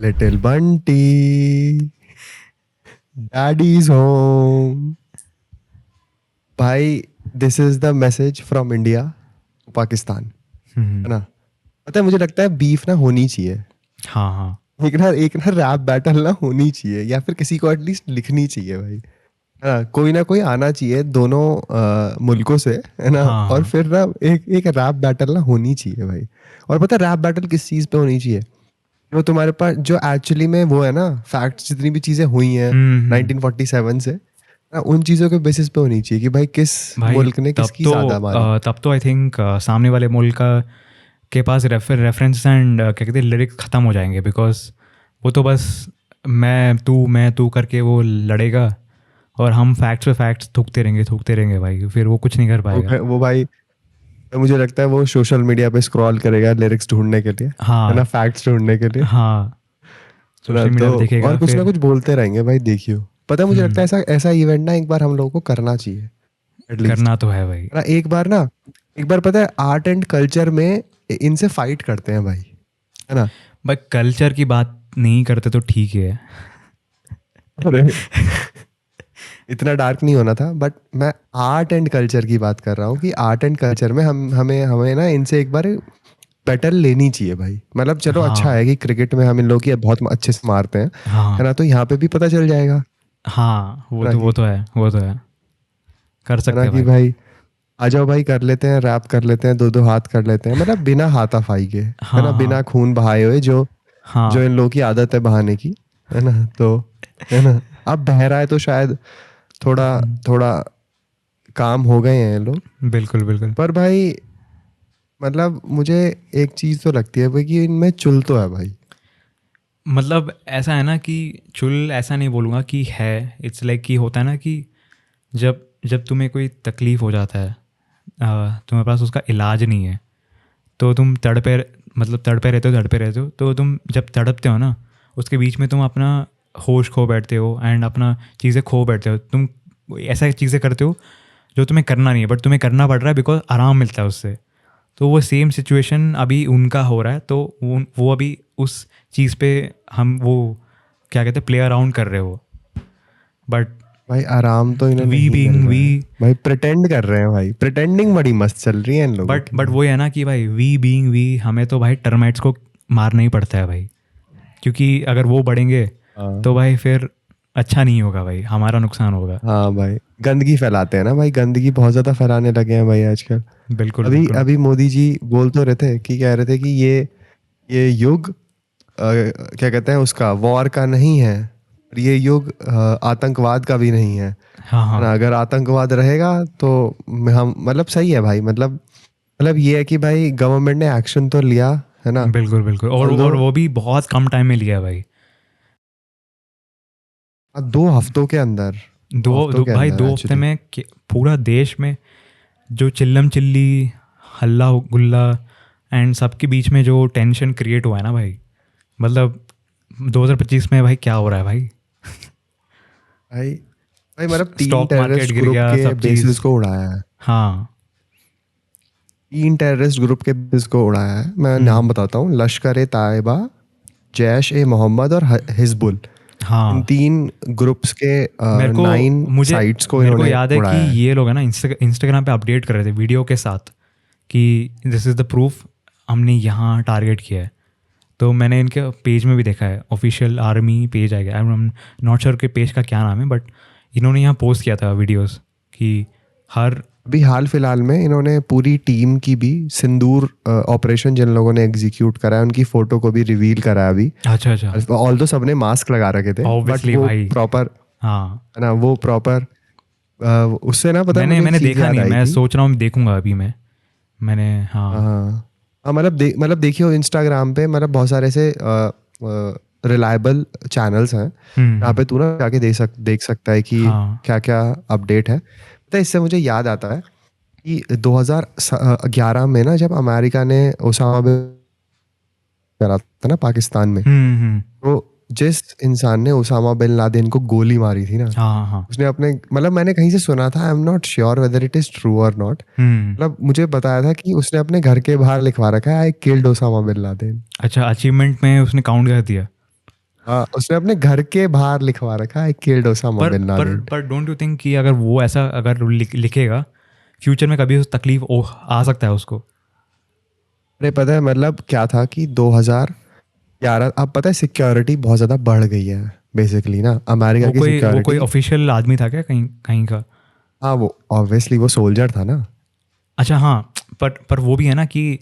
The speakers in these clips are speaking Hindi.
Little Bunty, daddy's home. भाई, this is the message from India to Pakistan, है ना। पता है, मुझे लगता है बीफ ना होनी चाहिए। हाँ हाँ एक ना रैप बैटल ना होनी चाहिए, या फिर किसी को एटलीस्ट लिखनी चाहिए भाई। हाँ, कोई ना कोई आना चाहिए दोनों मुल्कों से, है ना। हाँ और हाँ। फिर ना एक एक रैप बैटल ना होनी चाहिए भाई। और पता है रैप बैटल किस चीज़ पे होनी चाहिए? जो तुम्हारे पास जो एक्चुअली में वो है ना, फैक्ट्स जितनी भी चीज़ें हुई हैं हम्म। 1947 से ना, उन चीज़ों के बेसिस पे होनी चाहिए कि भाई किस भाई मुल्क ने किसकी ज़्यादा मारी। तब तो आई थिंक सामने वाले मुल्क के पास रेफरेंस एंड क्या कहते हैं लिरिक्स ख़त्म हो जाएंगे, बिकॉज वो तो बस मैं तू करके वो लड़ेगा, और हम फैक्ट्स पे फैक्ट्स थूकते रहेंगे भाई, फिर वो कुछ नहीं कर पाएगा। वो भाई, तो मुझे लगता है वो सोशल मीडिया पे स्क्रॉल करेगा लिरिक्स ढूंढने के लिए, है ना, हाँ फैक्ट्स ढूंढने के लिए, हाँ। है ना। सोशल तो मीडिया पे और देखेगा कुछ ना फिर। कुछ बोलते रहेंगे भाई, देखियो। पता है, मुझे लगता है हम्म। ऐसा ऐसा इवेंट ना एक बार हम लोगों को करना चाहिए एटलीस्ट, करना तो है भाई। है ना। एक बार पता है आर्ट एंड कल्चर में इनसे फाइट करते हैं भाई, है ना। भाई कल्चर की बात नहीं करते तो ठीक है। अरे, इतना डार्क नहीं होना था, बट मैं आर्ट एंड कल्चर की बात कर रहा हूँ कि आर्ट एंड कल्चर में हम हमें हमें ना इनसे एक बार बैटल लेनी चाहिए भाई। मतलब चलो, अच्छा हाँ है कि क्रिकेट में हम इन लोग की बहुत अच्छे से मारते हैं, है हाँ ना। तो यहाँ पे भी पता चल जाएगा, हाँ। है ना वो कि तो है, वो तो है। कर है सकते ना हैं कि भाई। भाई आ जाओ भाई, कर लेते हैं, रैप कर लेते हैं, दो दो हाथ कर लेते हैं, मतलब बिना हाथापाई के, है ना, हाँ बिना हाँ खून बहाए हुए, जो जो हाँ। इन लोगों की आदत है बहाने की, है ना। तो है ना, अब बह रहा है तो शायद थोड़ा थोड़ा काम हो गए हैं ये लोग। बिल्कुल बिल्कुल। पर भाई, मतलब मुझे एक चीज तो लगती है भाई कि इनमें चुल तो है भाई। मतलब ऐसा है ना कि चुल ऐसा नहीं बोलूँगा कि है। इट्स लाइक कि होता है ना कि जब जब तुम्हें कोई तकलीफ़ हो जाता है, तुम्हारे पास उसका इलाज नहीं है, तो तुम तड़पे रहते हो, तो तुम जब तड़पते हो ना, उसके बीच में तुम अपना होश खो बैठते हो एंड अपना चीज़ें खो बैठते हो। तुम ऐसा चीज़ें करते हो जो तुम्हें करना नहीं है, बट तुम्हें करना पड़ रहा है बिकॉज आराम मिलता है उससे। तो वो सेम सिचुएशन अभी उनका हो रहा है, तो वो अभी उस चीज़ पे हम वो क्या कहते हैं प्ले अराउंड कर रहे हो। बट भाई आराम तो इन्हें वी नहीं मिल बीइंग रहा वी है भाई, प्रिटेंड कर रहे हैं भाई, प्रिटेंडिंग बड़ी मस्त चल रही है इन लोगों की बट भाई। वो है ना कि भाई वी बीइंग वी, हमें तो भाई टर्माइट्स को मारना ही पड़ता है भाई, क्योंकि अगर वो बढ़ेंगे हाँ तो भाई फिर अच्छा नहीं होगा भाई, हमारा नुकसान होगा। हाँ भाई, गंदगी फैलाते हैं ना भाई, गंदगी बहुत ज्यादा फैलाने लगे हैं भाई आजकल। बिल्कुल अभी बिल्कुल। अभी मोदी जी बोल तो रहे थे कि कह रहे थे कि ये युग क्या कहते हैं उसका, वॉर का नहीं है। ये युग आतंकवाद का भी नहीं हाँ है ना। हाँ। अगर आतंकवाद रहेगा तो हम मतलब सही है भाई, मतलब ये है कि भाई गवर्नमेंट ने एक्शन तो लिया, है ना। बिल्कुल बिल्कुल। ऑल्दो और वो भी बहुत कम टाइम में लिया है भाई। 2 हफ्तों के अंदर, दो हफ्तों के भाई अंदर 2 हफ्ते एक्चुअली। में पूरा देश में जो चिल्लम चिल्ली, हल्ला गुल्ला एंड सबके बीच में जो टेंशन क्रिएट हुआ है ना भाई, मतलब 2025 में भाई क्या हो रहा है भाई। भाई भाई मतलब तीन स्टॉक मार्केट टेररिस्ट गिर ग्रुप गया, के सब चीज़। बेसिस को उड़ाया है। हाँ। 3 टेररिस्ट ग्रुप के बेसिस को उड़ाया है। मैं नाम हम्म। बताता हूँ, लश्कर ए तायबा, जैश ए मोहम्मद और हिजबुल। इन हाँ। 3 ग्रुप्स के मेरे को 9 साइट्स को मेरे को इन्होंने याद है कि उड़ाया है। ये लोग है ना इंस्टाग्राम पे अपडेट कर रहे थे वीडियो के साथ कि दिस इज़ द प्रूफ, हमने यहाँ टारगेट किया है। तो मैंने इनके पेज में भी देखा है, ऑफिशियल आर्मी पेज आएगा, आई एम नॉट श्योर के पेज का क्या नाम है, बट इन्होंने यहाँ पोस्ट किया था वीडियोस कि हर। अभी हाल फिलहाल में इन्होंने पूरी टीम की भी सिंदूर ऑपरेशन जिन लोगों ने एग्जीक्यूट करा है उनकी फोटो को भी रिवील करा है अभी। अच्छा अच्छा। ऑल दो सबने मास्क लगा रखे थे, बट ऑब्वियसली वो भाई। प्रॉपर, हाँ। है ना, वो प्रॉपर। उससे ना, पता है मैंने मुझे एक मैंने चीज़ देखा याद नहीं है, आई मैं थी। सोच रहा हूँ देखूंगा अभी मैंने। हाँ हाँ। हाँ हाँ, मतलब देखियो इंस्टाग्राम पे, मतलब बहुत सारे ऐसे रिलायबल चैनल्स हैं जहाँ पे तू ना जाके देख सकता है कि हाँ। क्या क्या अपडेट है। पता है, इससे मुझे याद आता है कि 2011 में ना, जब अमेरिका ने ओसामा बिन करा था ना पाकिस्तान में, हम्म। तो जिस इंसान ने ओसामा बिन लादेन को गोली मारी थी ना, हाँ हाँ हाँ। उसने अपने, मतलब मैंने कहीं से सुना था, I am not sure whether it is true और नॉट, हम्म। मतलब मुझे बताया था कि उसने अपने घर के बाहर लिखवा रखा है, I killed Osama bin Laden. अच्छा, अचीवमेंट में उसने काउंट कर दिया। हाँ, उसने अपने घर के बाहर लिखवा रखा है किल्ड ओसामा पर बिन पर लादेन। पर डोंट यू थिंक कि अगर वो ऐसा अगर लिखेगा, फ्यूचर में कभी उस तकलीफ आ सकता है उसको? अरे पता है मतलब क्या था कि 2011, अब पता है सिक्योरिटी बहुत ज़्यादा बढ़ गई है बेसिकली ना, अमेरिका की वो कोई सिक्योरिटी। ऑफिशियल आदमी था क्या कहीं कहीं का? हाँ, वो ऑब्वियसली वो सोल्जर था ना। अच्छा हाँ, पर वो भी है ना कि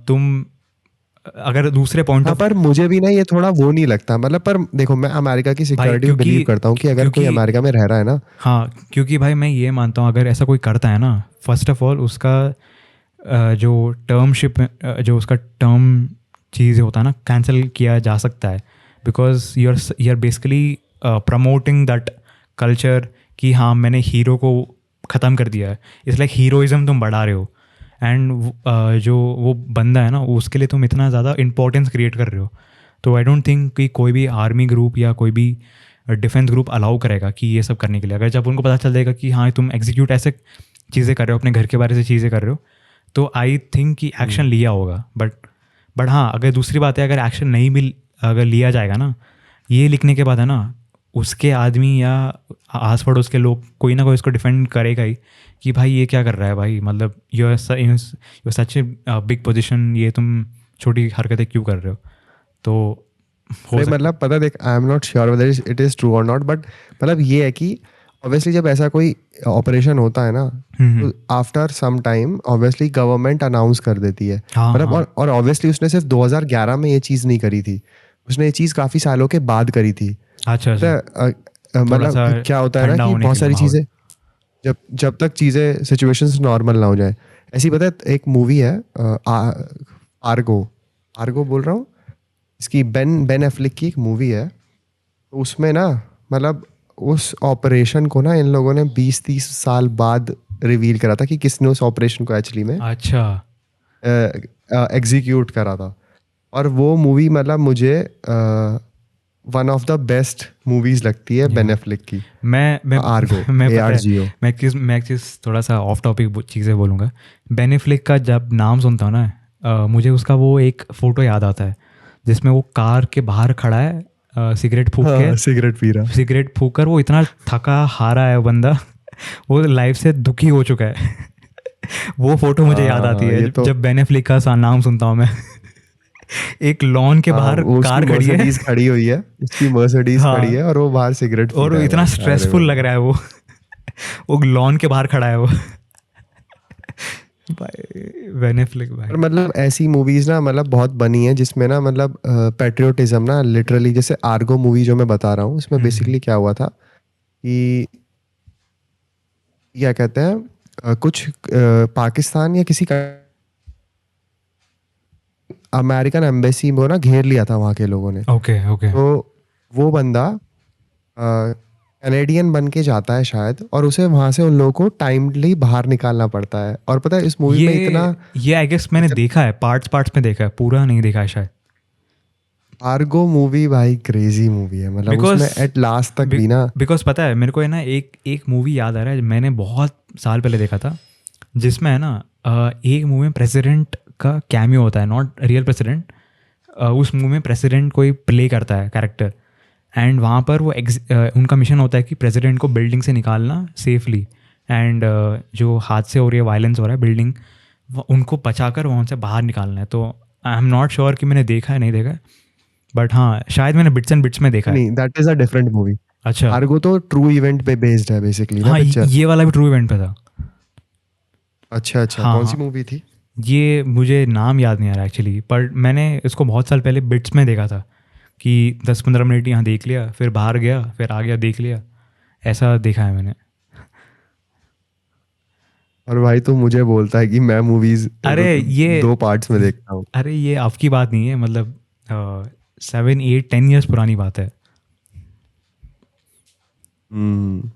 तुम अगर दूसरे पॉइंट हाँ, ऑफ, पर मुझे भी ना ये थोड़ा वो नहीं लगता मतलब, पर देखो मैं अमेरिका की भाई सिक्योरिटी में क्योंकि बिलीव करता हूँ कि अगर कोई क्योंकि अमेरिका में रह रहा है ना। हाँ, क्योंकि भाई मैं ये मानता हूँ अगर ऐसा कोई करता है ना, फर्स्ट ऑफ ऑल उसका जो टर्मशिप, जो उसका टर्म चीज़ होता है ना, कैंसिल किया जा सकता है, because you are basically promoting that culture कि हाँ मैंने हीरो को ख़त्म कर दिया है, इट्स लाइक हीरोइज़म तुम बढ़ा रहे हो, एंड जो वो बंदा है ना उसके लिए तुम इतना ज़्यादा इंपॉर्टेंस क्रिएट कर रहे हो। तो आई डोंट थिंक कि कोई भी आर्मी ग्रुप या कोई भी डिफेंस ग्रुप अलाउ करेगा कि ये सब करने के लिए। अगर जब उनको पता चल जाएगा कि हाँ तुम एग्जीक्यूट ऐसे चीज़ें कर रहे हो, अपने घर के बारे से चीज़ें कर रहे हो, तो आई थिंक कि एक्शन लिया होगा। बट हाँ, अगर दूसरी बात है, अगर एक्शन नहीं भी अगर लिया जाएगा ना, ये लिखने के बाद है ना, उसके आदमी या आस पड़ोस के लोग कोई ना कोई उसको डिफेंड करेगा ही कि भाई ये क्या कर रहा है भाई, मतलब you such a big position, ये तुम छोटी हरकतें क्यों कर रहे हो? तो हो अरे सकता मतलब पता देख, I am not sure whether it is true और नॉट, बट मतलब ये है कि ऑब्वियसली जब ऐसा कोई ऑपरेशन होता है ना, तो after some time obviously government announce कर देती है। हाँ मतलब हाँ, और ऑब्वियसली उसने सिर्फ 2011 में ये चीज़ नहीं करी थी, उसने ये चीज़ काफ़ी सालों के बाद करी थी। अच्छा पता अच्छा, है थोड़ा सा मतलब क्या होता है ना ठंडा कि होने बहुत के लिए सारी माहौल। चीज़ें, जब जब तक चीज़ें सिचुएशंस नॉर्मल ना हो जाए। ऐसी पता है एक मूवी है आर्गो, आर्गो बोल रहा हूँ, इसकी बेन बेन एफ्लिक की एक मूवी है। तो उसमें ना मतलब उस ऑपरेशन को ना इन लोगों ने 20-30 साल बाद रिवील करा था कि किसने उस ऑपरेशन को एक्चुअली में अच्छा, एग्जीक्यूट करा था। और वो मूवी मतलब मुझे one of the best movies लगती है बेन या एफ्लिक की। मैं आर्गो, मैं पता है, ARGO। मैं एक चीज़ थोड़ा सा ऑफ टॉपिक चीज़ें बोलूँगा। बेनिफ्लिक का जब नाम सुनता हूँ ना, मुझे उसका वो एक फ़ोटो याद आता है जिसमें वो कार के बाहर खड़ा है, सिगरेट फूक के, हाँ, सिगरेट पी रहा। सिगरेट फूक कर वो इतना थका हारा है बंदा, वो लाइफ से दुखी हो चुका है। वो फोटो मुझे याद आती हाँ है ये जब तो। जब बेन एफ्लिक का नाम सुनता हूँ मैं। एक लॉन के हाँ, बाहर वो उसकी कार खड़ी है। मर्सिडीज खड़ी हुई है, उसकी मर्सिडीज खड़ी है हाँ, और वो बाहर सिगरेट पी और वो रहा है इतना भाई, आई स्ट्रेसफुल लग रिमेम्बर। रहा है वो। वो लॉन के बाहर खड़ा है वो। भाई बेन एफ्लिक पर भाई। मतलब ऐसी मूवीज ना मतलब बहुत बनी है जिसमें ना मतलब पेट्रियोटिज्म ना लिटरली, जैसे आर्गो मूवी जो मैं बता रहा हूँ, उसमें हम्म, बेसिकली क्या हुआ था कि क्या कहते हैं, कुछ पाकिस्तान या किसी का अमेरिकन एम्बेसी को ना घेर लिया था वहाँ के लोगों ने। Okay okay. तो वो बंदा कैनेडियन बन के जाता है शायद, और उसे वहां से उन लोगों को टाइमली बाहर निकालना पड़ता है। और पता है इस मूवी में इतना ये आई गेस मैंने देखा है, पार्ट्स पार्ट्स में देखा है, पूरा नहीं देखा है शायद। आर्गो मूवी भाई क्रेजी मूवी है, मतलब बिकॉज उसमें एट लास्ट तक भी ना। बिकॉज पता है मेरे को है ना, एक एक मूवी याद आ रहा है मैंने बहुत साल पहले देखा था, जिसमें है ना एक मूवी में प्रेसिडेंट का कैमियो होता है, नॉट रियल प्रेसिडेंट। उस मूवी में प्रेसिडेंट कोई प्ले करता है कैरेक्टर, एंड वहाँ पर वो उनका मिशन होता है कि प्रेसिडेंट को बिल्डिंग से निकालना सेफली, एंड जो हादसे हो रही है, वायलेंस हो रहा है, बिल्डिंग उनको बचाकर वहाँ से बाहर निकालना है। तो आई एम नॉट श्योर कि मैंने देखा है नहीं देखा है, बट हाँ शायद मैंने बिट्स एंड बिट्स में देखा है। नहीं, that is a different movie. अच्छा, आर्गो तो ट्रू इवेंट पे बेस्ड है बेसिकली ना हाँ पिक्चर। ये वाला भी ट्रू इवेंट पे था। अच्छा अच्छा, हाँ कौन सी हाँ, मूवी थी? ये मुझे नाम याद नहीं आ रहा एक्चुअली, पर मैंने इसको बहुत साल पहले बिट्स में देखा था कि 10-15 मिनट यहाँ देख लिया, फिर बाहर गया, फिर आ गया देख लिया, ऐसा देखा है मैंने। और भाई तू मुझे बोलता है कि मैं मूवीज अरे ये 2 पार्ट्स में देखता हूँ। अरे ये आपकी बात नहीं है, मतलब 7-8-10 ईयर्स पुरानी बात है। हम्म।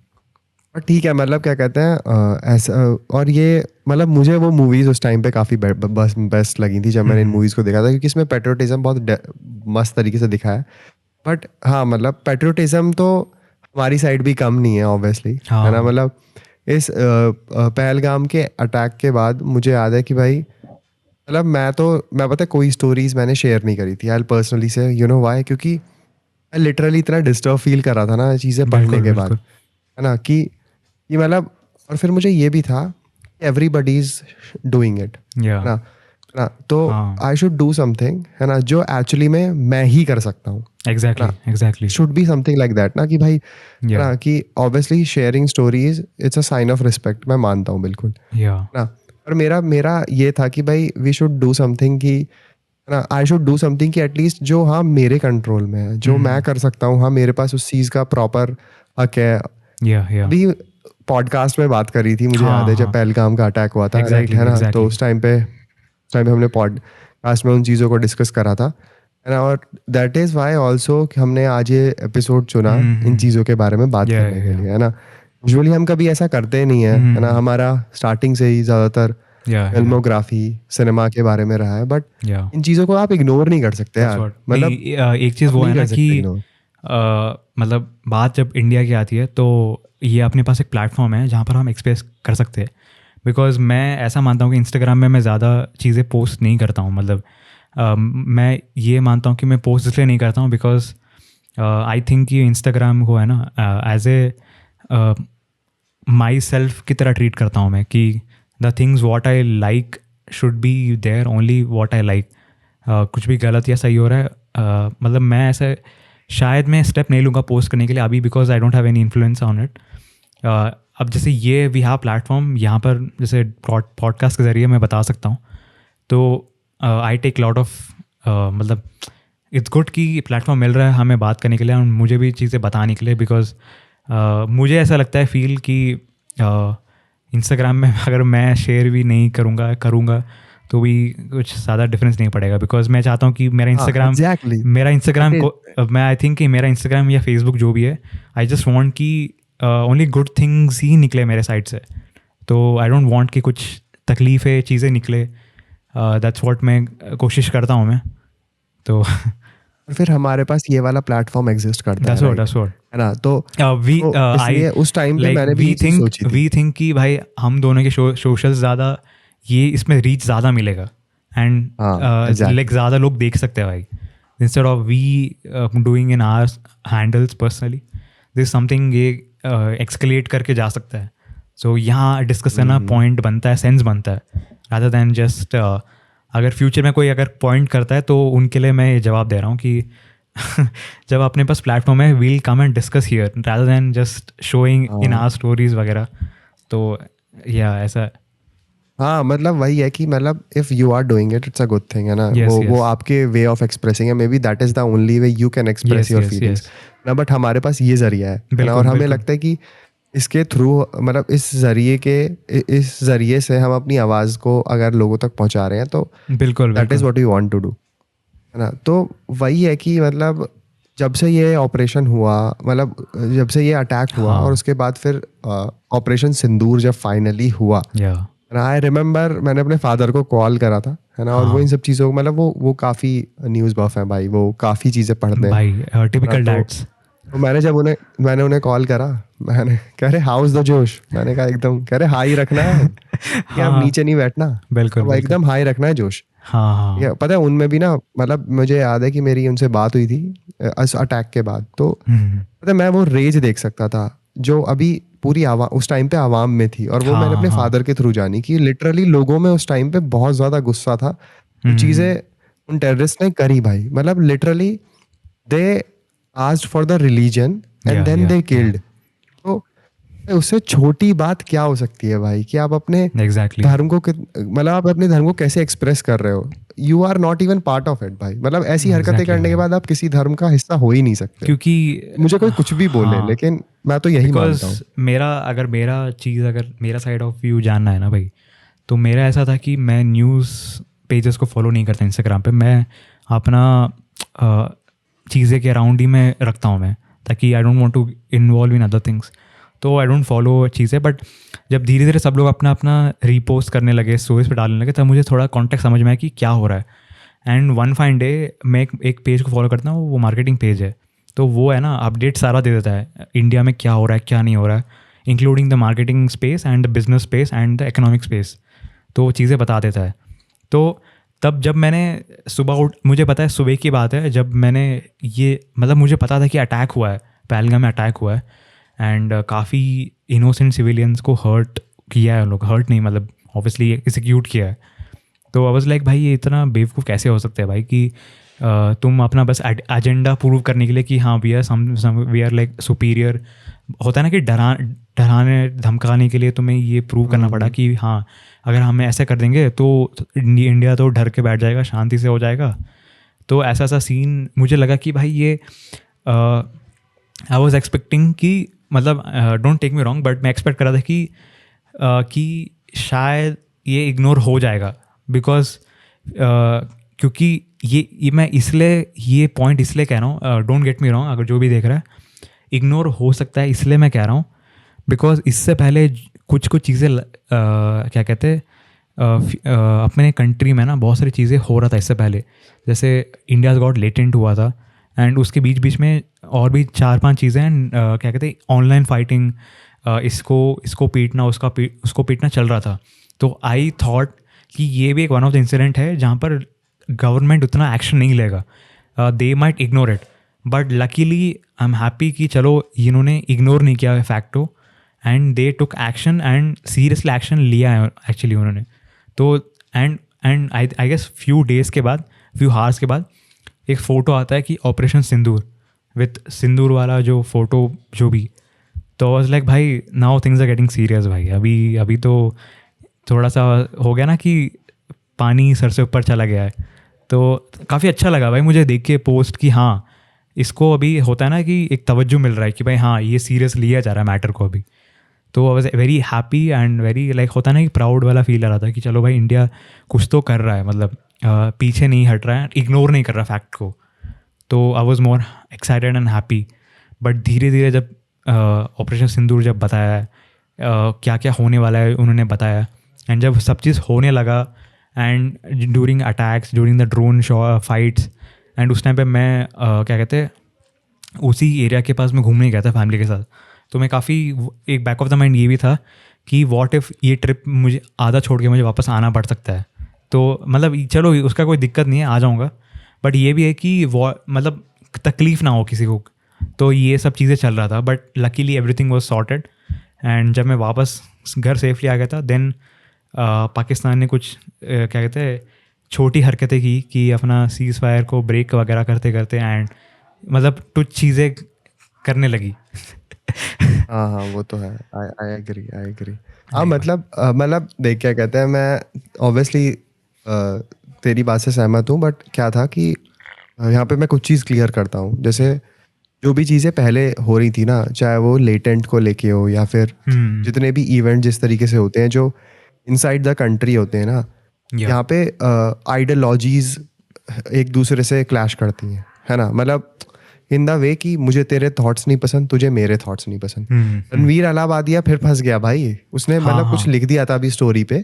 और ठीक है मतलब क्या कहते हैं ऐसा। और ये मतलब मुझे वो मूवीज उस टाइम पे काफ़ी बस बेस्ट लगी थी जब मैंने इन हम्म, मूवीज़ को देखा था, क्योंकि इसमें पेट्रोटिज्म बहुत मस्त तरीके से दिखाया है। बट हाँ मतलब पेट्रोटिज्म तो हमारी साइड भी कम नहीं है ऑब्वियसली, है ना। हाँ मतलब इस पहलगाम के अटैक के बाद मुझे याद है कि भाई मतलब मैं पता है कोई स्टोरीज मैंने शेयर नहीं करी थी आई पर्सनली से, यू नो वाई, क्योंकि मैं लिटरली इतना डिस्टर्ब फील कर रहा था ना चीज़ें पढ़ने बिल्कुल के बाद, बिल्कुल है ना, कि मतलब, और फिर मुझे ये भी था एवरीबडी इज डूइंग इट, या है ना, तो हाँ आई शुड डू समथिंग, है ना, जो एक्चुअली मैं ही कर सकता हूँ, है एग्जैक्टली ना, exactly should be something like that ना, कि भाई, है या ना, कि obviously sharing stories it's a sign of respect, मैं मानता हूँ बिल्कुल, या है ना, पर मेरा मेरा ये था कि भाई वी शुड डू समथिंग, कि है ना, आई शुड डू समथिंग कि एटलीस्ट जो हाँ मेरे कंट्रोल में है, जो मैं कर सकता हूँ, हाँ मेरे पास उस चीज़ का प्रॉपर हक है। या अभी पॉडकास्ट में बात करी थी, मुझे याद हाँ है, जब हाँ पहलगाम का अटैक हुआ था, राइट, एग्जैक्टली है ना, तो एग्जैक्टली उस टाइम पे हमने पॉडकास्ट में उन चीज़ों को डिस्कस करा था, है ना, और दैट इज़ वाई ऑल्सो हमने आज ये एपिसोड चुना इन चीज़ों के बारे में बात या करने के या लिए, है ना। यूजुअली हम कभी ऐसा करते नहीं है ना, हमारा स्टार्टिंग से ही ज़्यादातर या फिल्मोग्राफी, सिनेमा के बारे में रहा है, बट या इन चीज़ों को आप इग्नोर नहीं कर सकते दैट्स यार, व्हाट मतलब नहीं एक चीज़ आप वो है नहीं ना कर कि सकते इग्नोर। मतलब बात जब इंडिया की आती है तो ये अपने पास एक प्लेटफॉर्म है जहाँ पर हम एक्सप्रेस कर सकते हैं। बिकॉज मैं ऐसा मानता हूँ कि इंस्टाग्राम में मैं ज़्यादा चीज़ें पोस्ट नहीं करता हूँ, मतलब मैं ये मानता हूँ कि मैं पोस्ट इसलिए नहीं करता हूँ बिकॉज आई थिंक कि इंस्टाग्राम को है ना एज ए माई सेल्फ की तरह ट्रीट करता हूँ मैं, कि the things what I like should be there only what I like. कुछ भी गलत या सही हो रहा है मतलब मैं ऐसे शायद मैं स्टेप नहीं लूँगा पोस्ट करने के लिए अभी, because I don't have any influence on it. अब जैसे ये वी हैव प्लेटफॉर्म, यहाँ पर जैसे पॉडकास्ट के ज़रिए मैं बता सकता हूँ, तो आई टेक लॉट ऑफ मतलब इट्स गुड कि प्लेटफॉर्म मिल रहा है हमें बात करने के लिए और मुझे भी चीज़ें बताने के लिए, बिकॉज मुझे ऐसा लगता है फील कि इंस्टाग्राम में अगर मैं शेयर भी नहीं करूँगा तो भी कुछ ज़्यादा डिफरेंस नहीं पड़ेगा, बिकॉज मैं चाहता हूँ कि मेरा हाँ, इंस्टाग्राम एग्जैक्टली, को मैं आई थिंक कि मेरा इंस्टाग्राम या फेसबुक जो भी है, आई जस्ट वांट कि ओनली गुड थिंग्स ही निकले मेरे साइड से। तो आई डोंट वांट कि कुछ तकलीफ़ें चीज़ें निकले, दैट्स व्हाट मैं कोशिश करता हूँ मैं। तो और फिर हमारे पास ये वाला प्लेटफॉर्म एग्जिस्ट करता है, राइट, that's what है ना, तो वी इसलिए उस टाइम पे मैंने भी ये चीज़ सोची थी। वी थिंक कि भाई हम दोनों के सोशल ज़्यादा ये इसमें रीच ज़्यादा मिलेगा एंड हाँ, लाइक exactly. ज़्यादा लोग देख सकते हैं भाई, instead of we doing in our handles personally, this something ये एक्सकलेट करके जा सकता है। सो यहाँ डिस्कस करना पॉइंट बनता है, सेंस बनता है, रादर दैन जस्ट अगर फ्यूचर में कोई अगर पॉइंट करता है तो उनके लिए मैं ये जवाब दे रहा हूँ कि जब अपने पास प्लेटफॉर्म है we'll come and discuss here rather than just showing in our stories वगैरह। तो या ऐसा हाँ, मतलब वही है कि मतलब if you are doing it it's a good thing, है ना, Yes, वो yes. आपके वे ऑफ एक्सप्रेसिंग है, may be that is the only way you can express Yes, your yes, feelings yes. ना, बट हमारे पास ये जरिया है ना, बिल्कुल, और हमें बिल्कुल. लगता है कि इसके थ्रू, मतलब इस जरिए से हम अपनी आवाज़ को अगर लोगों तक पहुंचा रहे हैं, तो बिल्कुल दैट इज़ बिल्कुल what we want to do, है ना। तो वही है कि मतलब जब से ये ऑपरेशन हुआ, मतलब जब से ये अटैक हुआ, हाँ. और उसके बाद फिर ऑपरेशन सिंदूर जब फाइनली हुआ, या आई रिमेम्बर मैंने अपने फादर को कॉल करा था, है ना, और वो हाँ इन सब चीज़ों को, मतलब वो काफ़ी न्यूज़ बफ है भाई, वो काफ़ी चीज़ें पढ़ते हैं, भाई है टिपिकल ना, डैड्स. तो मैंने उन्हें कॉल करा, मैंने कह रहे हाउस द जोश, मैंने कहा एकदम, कह रहे हाई रखना है, ठीक है, अब हाँ नीचे नहीं बैठना, बिल्कुल अब बिल्कुल. एकदम हाई रखना है जोश, हाँ ठीक है। हाँ. पता है उनमें भी ना, मतलब मुझे याद है कि मेरी उनसे बात हुई थी इस अटैक के बाद, तो पता है मैं वो रेज देख सकता था जो अभी पूरी उस टाइम पे आवाम में थी, और वो मैंने हाँ अपने हाँ. फादर के थ्रू जानी कि लिटरली लोगों में उस टाइम पे बहुत ज्यादा गुस्सा था, जो चीजें उन टेररिस्ट ने करी भाई, मतलब literally they asked for the religion and या देन या दे या किल्ड। तो उससे छोटी बात क्या हो सकती है भाई, कि आप अपने एग्जैक्टली. धर्म को मतलब आप अपने धर्म को कैसे एक्सप्रेस कर रहे हो, you are not even part of it भाई, मतलब ऐसी हरकतें एग्जैक्टली करने के भाई, बाद आप किसी धर्म का हिस्सा हो ही नहीं सकते हो। क्योंकि मुझे कोई कुछ भी बोले, हाँ, लेकिन मैं तो यही बिकॉज मानता हूँ। मेरा साइड ऑफ व्यू जानना है ना भाई, तो मेरा ऐसा था कि मैं न्यूज़ पेजेस को फॉलो नहीं करता इंस्टाग्राम पे, मैं अपना चीज़ें के अराउंड ही मैं रखता हूँ मैं, ताकि I don't want to involve in other things, तो आई डोंट फॉलो चीज़ें। बट जब धीरे धीरे सब लोग अपना अपना रीपोस्ट करने लगे, स्टोरीज पे डालने लगे, तब मुझे थोड़ा कॉन्टेक्स्ट समझ में आया कि क्या हो रहा है। एंड वन फाइन डे मैं एक पेज को फॉलो करता हूँ, वो मार्केटिंग पेज है, तो वो है ना अपडेट सारा दे देता है इंडिया में क्या हो रहा है क्या नहीं हो रहा है, including the marketing space and the business space and the economic space, तो वो चीज़ें बता देता है। तो तब जब मैंने सुबह उठ, मुझे पता है सुबह की बात है जब मैंने ये मतलब मुझे पता था कि अटैक हुआ है, पहलगाम में अटैक हुआ है एंड काफ़ी इनोसेंट सिविलियंस को हर्ट किया है, लोग हर्ट नहीं मतलब ऑब्वियसली एग्जीक्यूट किया है। तो आई वाज लाइक भाई ये इतना बेवकूफ़ कैसे हो सकता है भाई कि तुम अपना बस एजेंडा प्रूव करने के लिए कि हाँ वी आर लाइक सुपीरियर, होता है ना कि डराने धमकाने के लिए तुम्हें ये प्रूव करना पड़ा कि हाँ अगर हमें ऐसे कर देंगे तो इंडिया तो डर के बैठ जाएगा, शांति से हो जाएगा। तो ऐसा ऐसा सीन मुझे लगा कि भाई ये आई वॉज एक्सपेक्टिंग कि मतलब don't take me wrong but मैं एक्सपेक्ट कर रहा था कि शायद ये इग्नोर हो जाएगा बिकॉज क्योंकि ये मैं इसलिए ये पॉइंट इसलिए कह रहा हूँ, डोंट गेट मी रॉन्ग, अगर जो भी देख रहा है इग्नोर हो सकता है इसलिए मैं कह रहा हूँ बिकॉज इससे पहले कुछ चीज़ें क्या कहते हैं अपने कंट्री में ना बहुत सारी चीज़ें हो रहा था इससे पहले, जैसे इंडियाज़ गॉट लेटेंट हुआ था एंड उसके बीच में और भी 4-5 चीज़ें एंड क्या कहते हैं ऑनलाइन फाइटिंग, इसको पीटना उसको पीटना चल रहा था। तो आई थॉट कि ये भी एक वन ऑफ द इंसिडेंट है जहाँ पर गवर्नमेंट उतना एक्शन नहीं लेगा, they might ignore it, but luckily I am happy कि चलो इन्होंने इग्नोर नहीं किया fact and they took action and seriously action लिया है एक्चुअली उन्होंने। तो and I guess few hours के बाद एक फ़ोटो आता है कि ऑपरेशन सिंदूर विथ सिंदूर वाला जो फोटो जो भी, तो वाज लाइक भाई now things are getting serious भाई। अभी तो थोड़ा सा हो गया ना कि पानी सर से ऊपर चला गया है। तो काफ़ी अच्छा लगा भाई मुझे देख के पोस्ट कि हाँ इसको अभी होता है ना कि एक तवज्जो मिल रहा है कि भाई हाँ ये सीरियस लिया जा रहा है मैटर को अभी। तो I was very happy and very like होता है ना कि प्राउड वाला फील आ रहा था कि चलो भाई इंडिया कुछ तो कर रहा है, मतलब पीछे नहीं हट रहा है, इग्नोर नहीं कर रहा फैक्ट को। तो I was more excited and happy. But धीरे धीरे जब ऑपरेशन सिंदूर जब बताया क्या क्या होने वाला है उन्होंने बताया एंड जब सब चीज़ होने लगा and during attacks during the drone fights and उस टाइम पे मैं क्या कहते हैं उसी एरिया के पास मैं घूमने गया था फैमिली के साथ। तो मैं काफ़ी एक बैक ऑफ द माइंड ये भी था कि व्हाट इफ़ ये ट्रिप मुझे आधा छोड़ के मुझे वापस आना पड़ सकता है। तो मतलब चलो उसका कोई दिक्कत नहीं है, आ जाऊँगा, बट ये भी है कि मतलब तकलीफ़ ना हो किसी को। तो ये सब चीज़ें चल रहा था but luckily everything was sorted and जब मैं वापस घर सेफली आ गया था देन पाकिस्तान ने कुछ क्या कहते हैं छोटी हरकतें की कि अपना सीज़ फायर को ब्रेक वगैरह करते करते एंड मतलब कुछ चीज़ें करने लगी। हाँ वो तो है। I agree. हाँ मतलब देख क्या कहते हैं, मैं ऑब्वियसली तेरी बात से सहमत हूँ, बट क्या था कि यहाँ पे मैं कुछ चीज़ क्लियर करता हूँ। जैसे जो भी चीज़ें पहले हो रही थी ना, चाहे वो लेटेंट को लेके हो या फिर जितने भी इवेंट जिस तरीके से होते हैं जो इनसाइड द कंट्री होते हैं ना, यहाँ पे आइडियोलॉजीज एक दूसरे से क्लैश करती हैं, है ना। मतलब इन द वे कि मुझे तेरे थॉट्स नहीं पसंद, तुझे मेरे थॉट्स नहीं पसंद। रणवीर अलाहाबादिया फिर फंस गया भाई, उसने मतलब कुछ लिख दिया था अभी स्टोरी पे,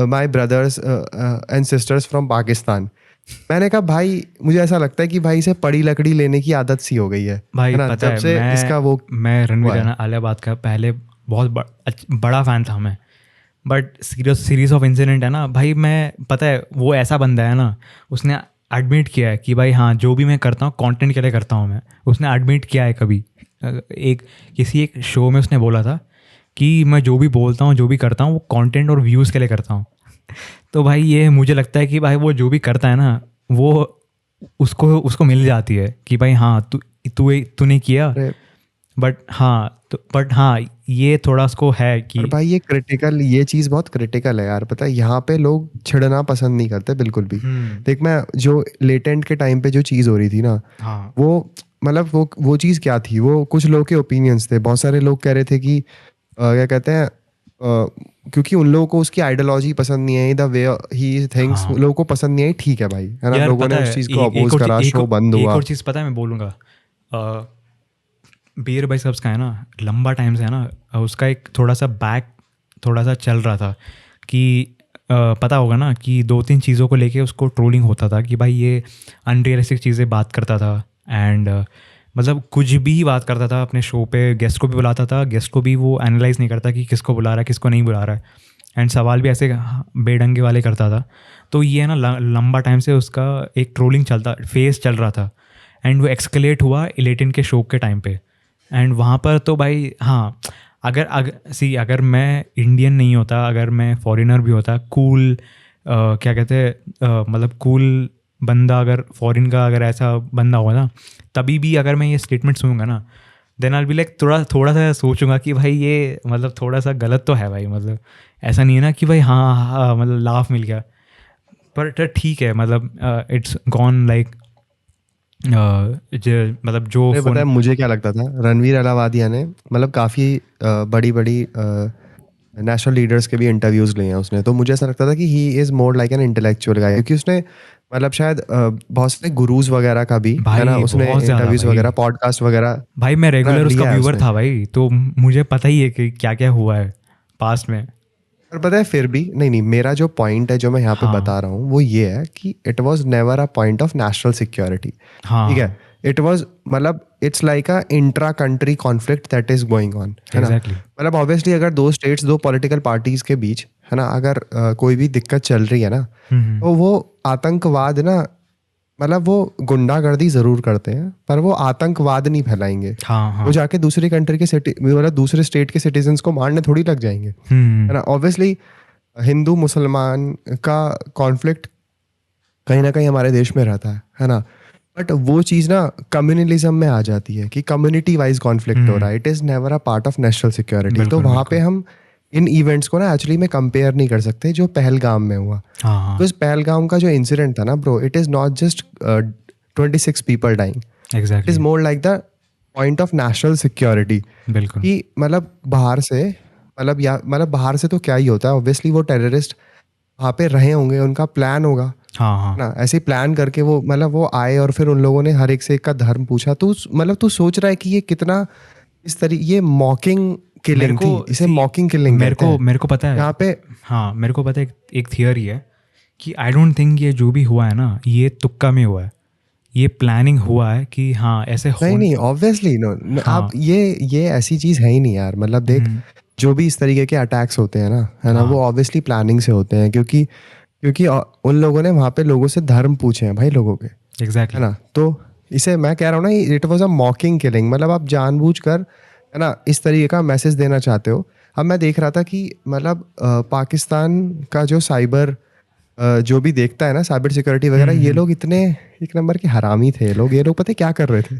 my brothers and sisters from Pakistan. मैंने कहा भाई मुझे ऐसा लगता है कि भाई से पड़ी लकड़ी लेने की आदत सी हो गई है भाई ना, पता जब से है, इसका वो मैं रणवीर अलाहाबाद का पहले बहुत बड़ा फ़ैन था मैं, बट सीरीज ऑफ इंसिडेंट है ना भाई, मैं पता है वो ऐसा बंदा है ना, उसने एडमिट किया है कि भाई हाँ जो भी मैं करता हूँ कंटेंट के लिए करता हूँ मैं। उसने एडमिट किया है कभी किसी एक शो में उसने बोला था कि मैं जो भी बोलता हूँ जो भी करता हूँ वो कंटेंट और व्यूज़ के लिए करता हूँ। तो भाई ये मुझे लगता है कि भाई वो जो भी करता है ना वो उसको मिल जाती है कि भाई हाँ तूने किया, बट हाँ ये थोड़ा उसको है कि भाई ये चीज़ बहुत क्रिटिकल है यार। पता है यहाँ पे लोग छिड़ना पसंद नहीं करते बिल्कुल भी। देख मैं जो लेटेंट के टाइम पे जो चीज़ हो रही थी ना, हाँ वो मतलब वो चीज़ क्या थी, वो कुछ लोग के ओपिनियंस थे। बहुत सारे लोग कह रहे थे कि क्या कहते हैं क्योंकि उन लोगों को उसकी आइडियोलॉजी पसंद नहीं आई, द वे ही थिंक्स लोगों को पसंद नहीं आई, ठीक है भाई, है ना। लोगों ने उस चीज़ को अपोज करा, शो बंद हुआ। एक और चीज़ पता है मैं बोलूँगा, बीयर बाई सब्स का है ना, लंबा टाइम से है ना उसका एक थोड़ा सा चल रहा था कि पता होगा ना कि 2-3 चीज़ों को लेके उसको ट्रोलिंग होता था कि भाई ये अनरियलिस्टिक चीज़ें बात करता था एंड मतलब कुछ भी बात करता था अपने शो पे, गेस्ट को भी बुलाता था, गेस्ट को भी वो एनालाइज नहीं करता कि किसको बुला रहा है किसको नहीं बुला रहा है। एंड सवाल भी ऐसे बेढंगे वाले करता था। तो ये ना लंबा टाइम से उसका एक ट्रोलिंग फेस चल रहा था, एंड वो एक्सकलेट हुआ इलेटिन के शो के टाइम पे। एंड वहाँ पर तो भाई हाँ, अगर मैं इंडियन नहीं होता, अगर मैं फॉरेनर भी होता, कूल क्या कहते हैं मतलब कूल बंदा, अगर फॉरेन का अगर ऐसा बंदा होगा ना, तभी भी अगर मैं ये स्टेटमेंट सुनूंगा ना, देन आई बी लाइक थोड़ा सा सोचूंगा कि भाई ये मतलब थोड़ा सा गलत तो है भाई। मतलब ऐसा नहीं है ना कि भाई हाँ मतलब लाफ मिल गया, पर ठीक है मतलब इट्स गॉन लाइक मतलब जो अरे पता है मुझे क्या लगता था, रणवीर अलावादिया ने मतलब काफ़ी बड़ी बड़ी नेशनल लीडर्स के भी इंटरव्यूज़ लिए हैं उसने, तो मुझे ऐसा लगता था कि he is more like an intellectual guy, क्योंकि उसने मतलब शायद बहुत सारे गुरुज वगैरह का भी है ना, भाई उसने बहुत ज़्यादा इंटरव्यूज़ भाई। वगैरह पॉडकास्ट वगैरह भाई मैं है ना रेगुलर उसका लिया है व्यूअर उसने। था भाई, तो मुझे पता ही है कि क्या क्या हुआ है पास्ट में। पर पता है फिर भी नहीं, मेरा जो पॉइंट है जो मैं यहाँ पे हाँ बता रहा हूँ वो ये है कि it was never a point of national security. ठीक है, हाँ इट वाज मतलब it's like a intra country conflict that is going on, है ना। एग्जैक्टली। मतलब ऑब्वियसली अगर दो स्टेट्स, दो पॉलिटिकल पार्टीज के बीच, है ना, अगर कोई भी दिक्कत चल रही है ना, तो वो आतंकवाद ना, मतलब वो गुंडागर्दी जरूर करते हैं पर वो आतंकवाद नहीं फैलाएंगे। हाँ वो हाँ। जाके दूसरी कंट्री के सिटी मतलब दूसरे स्टेट के सिटीजन्स को मारने थोड़ी लग जाएंगे, है ना। ऑब्वियसली हिंदू मुसलमान का कॉन्फ्लिक्ट कहीं ना कहीं हमारे देश में रहता है ना, बट वो चीज़ ना कम्युनलिज्म में आ जाती है कि कम्युनिटी वाइज कॉन्फ्लिक्ट हो रहा है, it is never a part of national security. तो बिल्कुल वहाँ पे बिल्कुल। हम इन इवेंट्स को ना एक्चुअली में कंपेयर नहीं कर सकते जो पहलगाम में हुआ। हाँ हाँ। बिकॉज पहलगाम का जो इंसिडेंट था ना bro, it is not just 26 people dying, it is exactly. More like the point of national security. बिल्कुल। कि मतलब बाहर से, मतलब बाहर से तो क्या ही होता है, ऑब्वियसली वो टेररिस्ट वहाँ पे रहे होंगे, उनका प्लान होगा, हाँ है हाँ। ना। ऐसे ही प्लान करके वो मतलब वो आए और फिर उन लोगों ने हर एक से एक का धर्म पूछा। तो मतलब तू सोच रहा है कि ये कितना इस तरह ये मॉकिंग मेरे किलिंग को थी, इसे सी मॉकिंग किलिंग कहते हैं मेरे को पता है। यहाँ पे। हाँ मेरे को पता है, एक थियरी है कि आई डोंट थिंक ये जो भी हुआ है ना, ये तुक्का में हुआ है, ये प्लानिंग हुआ है कि हाँ ऐसे नहीं होन। नहीं, ऑब्वियसली नो, आप हाँ। ये ऐसी चीज़ है ही नहीं यार। मतलब देख, जो भी इस तरीके के अटैक्स होते हैं ना, है ना, वो हाँ ऑब्वियसली प्लानिंग से होते हैं, क्योंकि क्योंकि उन लोगों ने वहाँ पे लोगों से धर्म पूछे हैं भाई लोगों के, है एग्जैक्टली। ना। तो इसे मैं कह रहा हूँ ना, इट वॉज अ मॉकिंग किलिंग, मतलब आप जानबूझकर, है ना, इस तरीके का मैसेज देना चाहते हो। अब मैं देख रहा था कि मतलब पाकिस्तान का जो साइबर जो भी देखता है ना, साइबर सिक्योरिटी वगैरह, ये लोग इतने एक नंबर के हरामी थे लोग। ये लोग पता है क्या कर रहे थे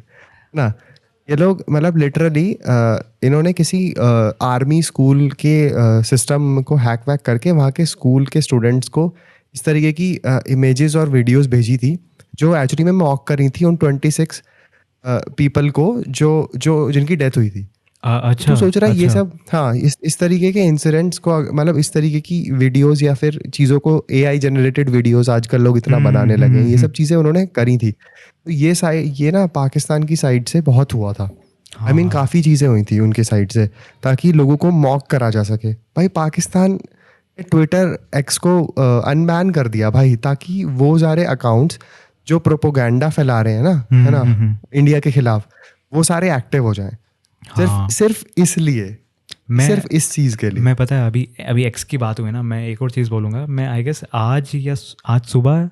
ना, ये लोग मतलब लिटरली इन्होंने किसी आर्मी स्कूल के सिस्टम को हैक वैक करके वहाँ के स्कूल के स्टूडेंट्स को इस तरीके की इमेजेस और वीडियोस भेजी थी, जो एक्चुअली में मॉक कर रही थी उन 26 पीपल को जो जो जिनकी डेथ हुई थी। तो तू अच्छा सोच रहा है ये अच्छा। सब, हाँ, इस तरीके के इंसिडेंट्स को मतलब इस तरीके की वीडियोस या फिर चीज़ों को, एआई जनरेटेड वीडियोस आजकल लोग इतना बनाने लगे हैं, ये सब चीज़ें उन्होंने करी थी। तो ये ना पाकिस्तान की साइड से बहुत हुआ था। आई मीन हाँ काफ़ी चीज़ें हुई थी उनके साइड से, ताकि लोगों को मॉक करा जा सके। भाई पाकिस्तान ने ट्विटर एक्स को अनबैन कर दिया भाई, ताकि वो सारे अकाउंट्स जो प्रोपोगंडा फैला रहे हैं ना, है ना, इंडिया के खिलाफ, वो सारे एक्टिव हो जाएं। सिर्फ हाँ। सिर्फ इसलिए, मैं सिर्फ इस चीज़ के लिए। मैं पता है, अभी अभी एक्स की बात हुई ना, मैं एक और चीज़ बोलूँगा। मैं आई गेस आज सुबह,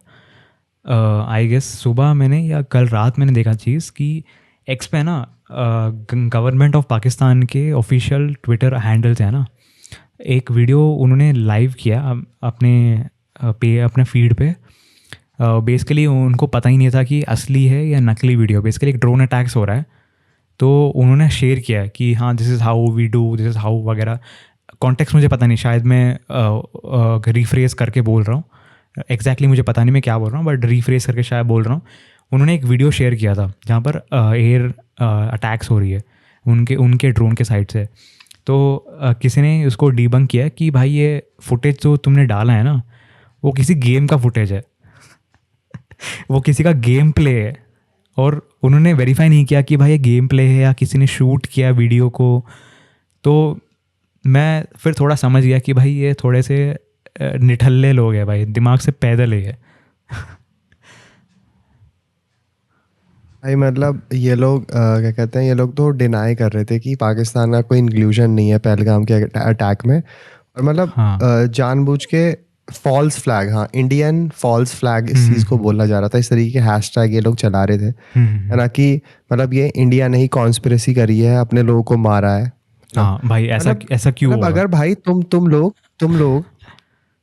आई गेस सुबह मैंने या कल रात मैंने देखा चीज़ कि एक्स पे ना गवर्नमेंट ऑफ पाकिस्तान के ऑफिशियल ट्विटर हैंडल्स है ना, एक वीडियो उन्होंने लाइव किया अपने अपने फीड पे। बेसिकली उनको पता ही नहीं था कि असली है या नकली वीडियो। बेसिकली एक ड्रोन अटैक्स हो रहा है, तो उन्होंने शेयर किया कि हाँ this is how we do, this is how वगैरह। कॉन्टेक्स्ट मुझे पता नहीं, शायद मैं रीफ्रेज करके बोल रहा हूँ एग्जैक्टली, मुझे पता नहीं मैं क्या बोल रहा हूँ, बट रीफ्रेज करके शायद बोल रहा हूँ। उन्होंने एक वीडियो शेयर किया था जहाँ पर एयर अटैक्स हो रही है उनके उनके ड्रोन के साइड से। तो किसी ने उसको डीबंक किया कि भाई ये फुटेज जो तुमने डाला है ना, वो किसी गेम का फुटेज है, वो किसी का गेम प्ले है। और उन्होंने वेरीफाई नहीं किया कि भाई ये गेम प्ले है या किसी ने शूट किया वीडियो को। तो मैं फिर थोड़ा समझ गया कि भाई ये थोड़े से निठल्ले लोग हैं भाई, दिमाग से पैदल है। भाई मतलब ये लोग क्या कहते हैं, ये लोग तो डिनाई कर रहे थे कि पाकिस्तान का कोई इंक्लूजन नहीं है पहलगाम के अटैक में। और मतलब हाँ। जानबूझ के फॉल्स फ्लैग, हाँ इंडियन फॉल्स फ्लैग इस चीज़ को बोला जा रहा था, इस तरीके के हैशटैग ये लोग चला रहे थे, है ना, कि मतलब ये इंडिया ने ही कॉन्स्पिरेसी करी है, अपने लोगों को मारा है ना। हाँ भाई, ऐसा मतलब ऐसा क्यों मतलब होगा? अगर भाई तुम लोग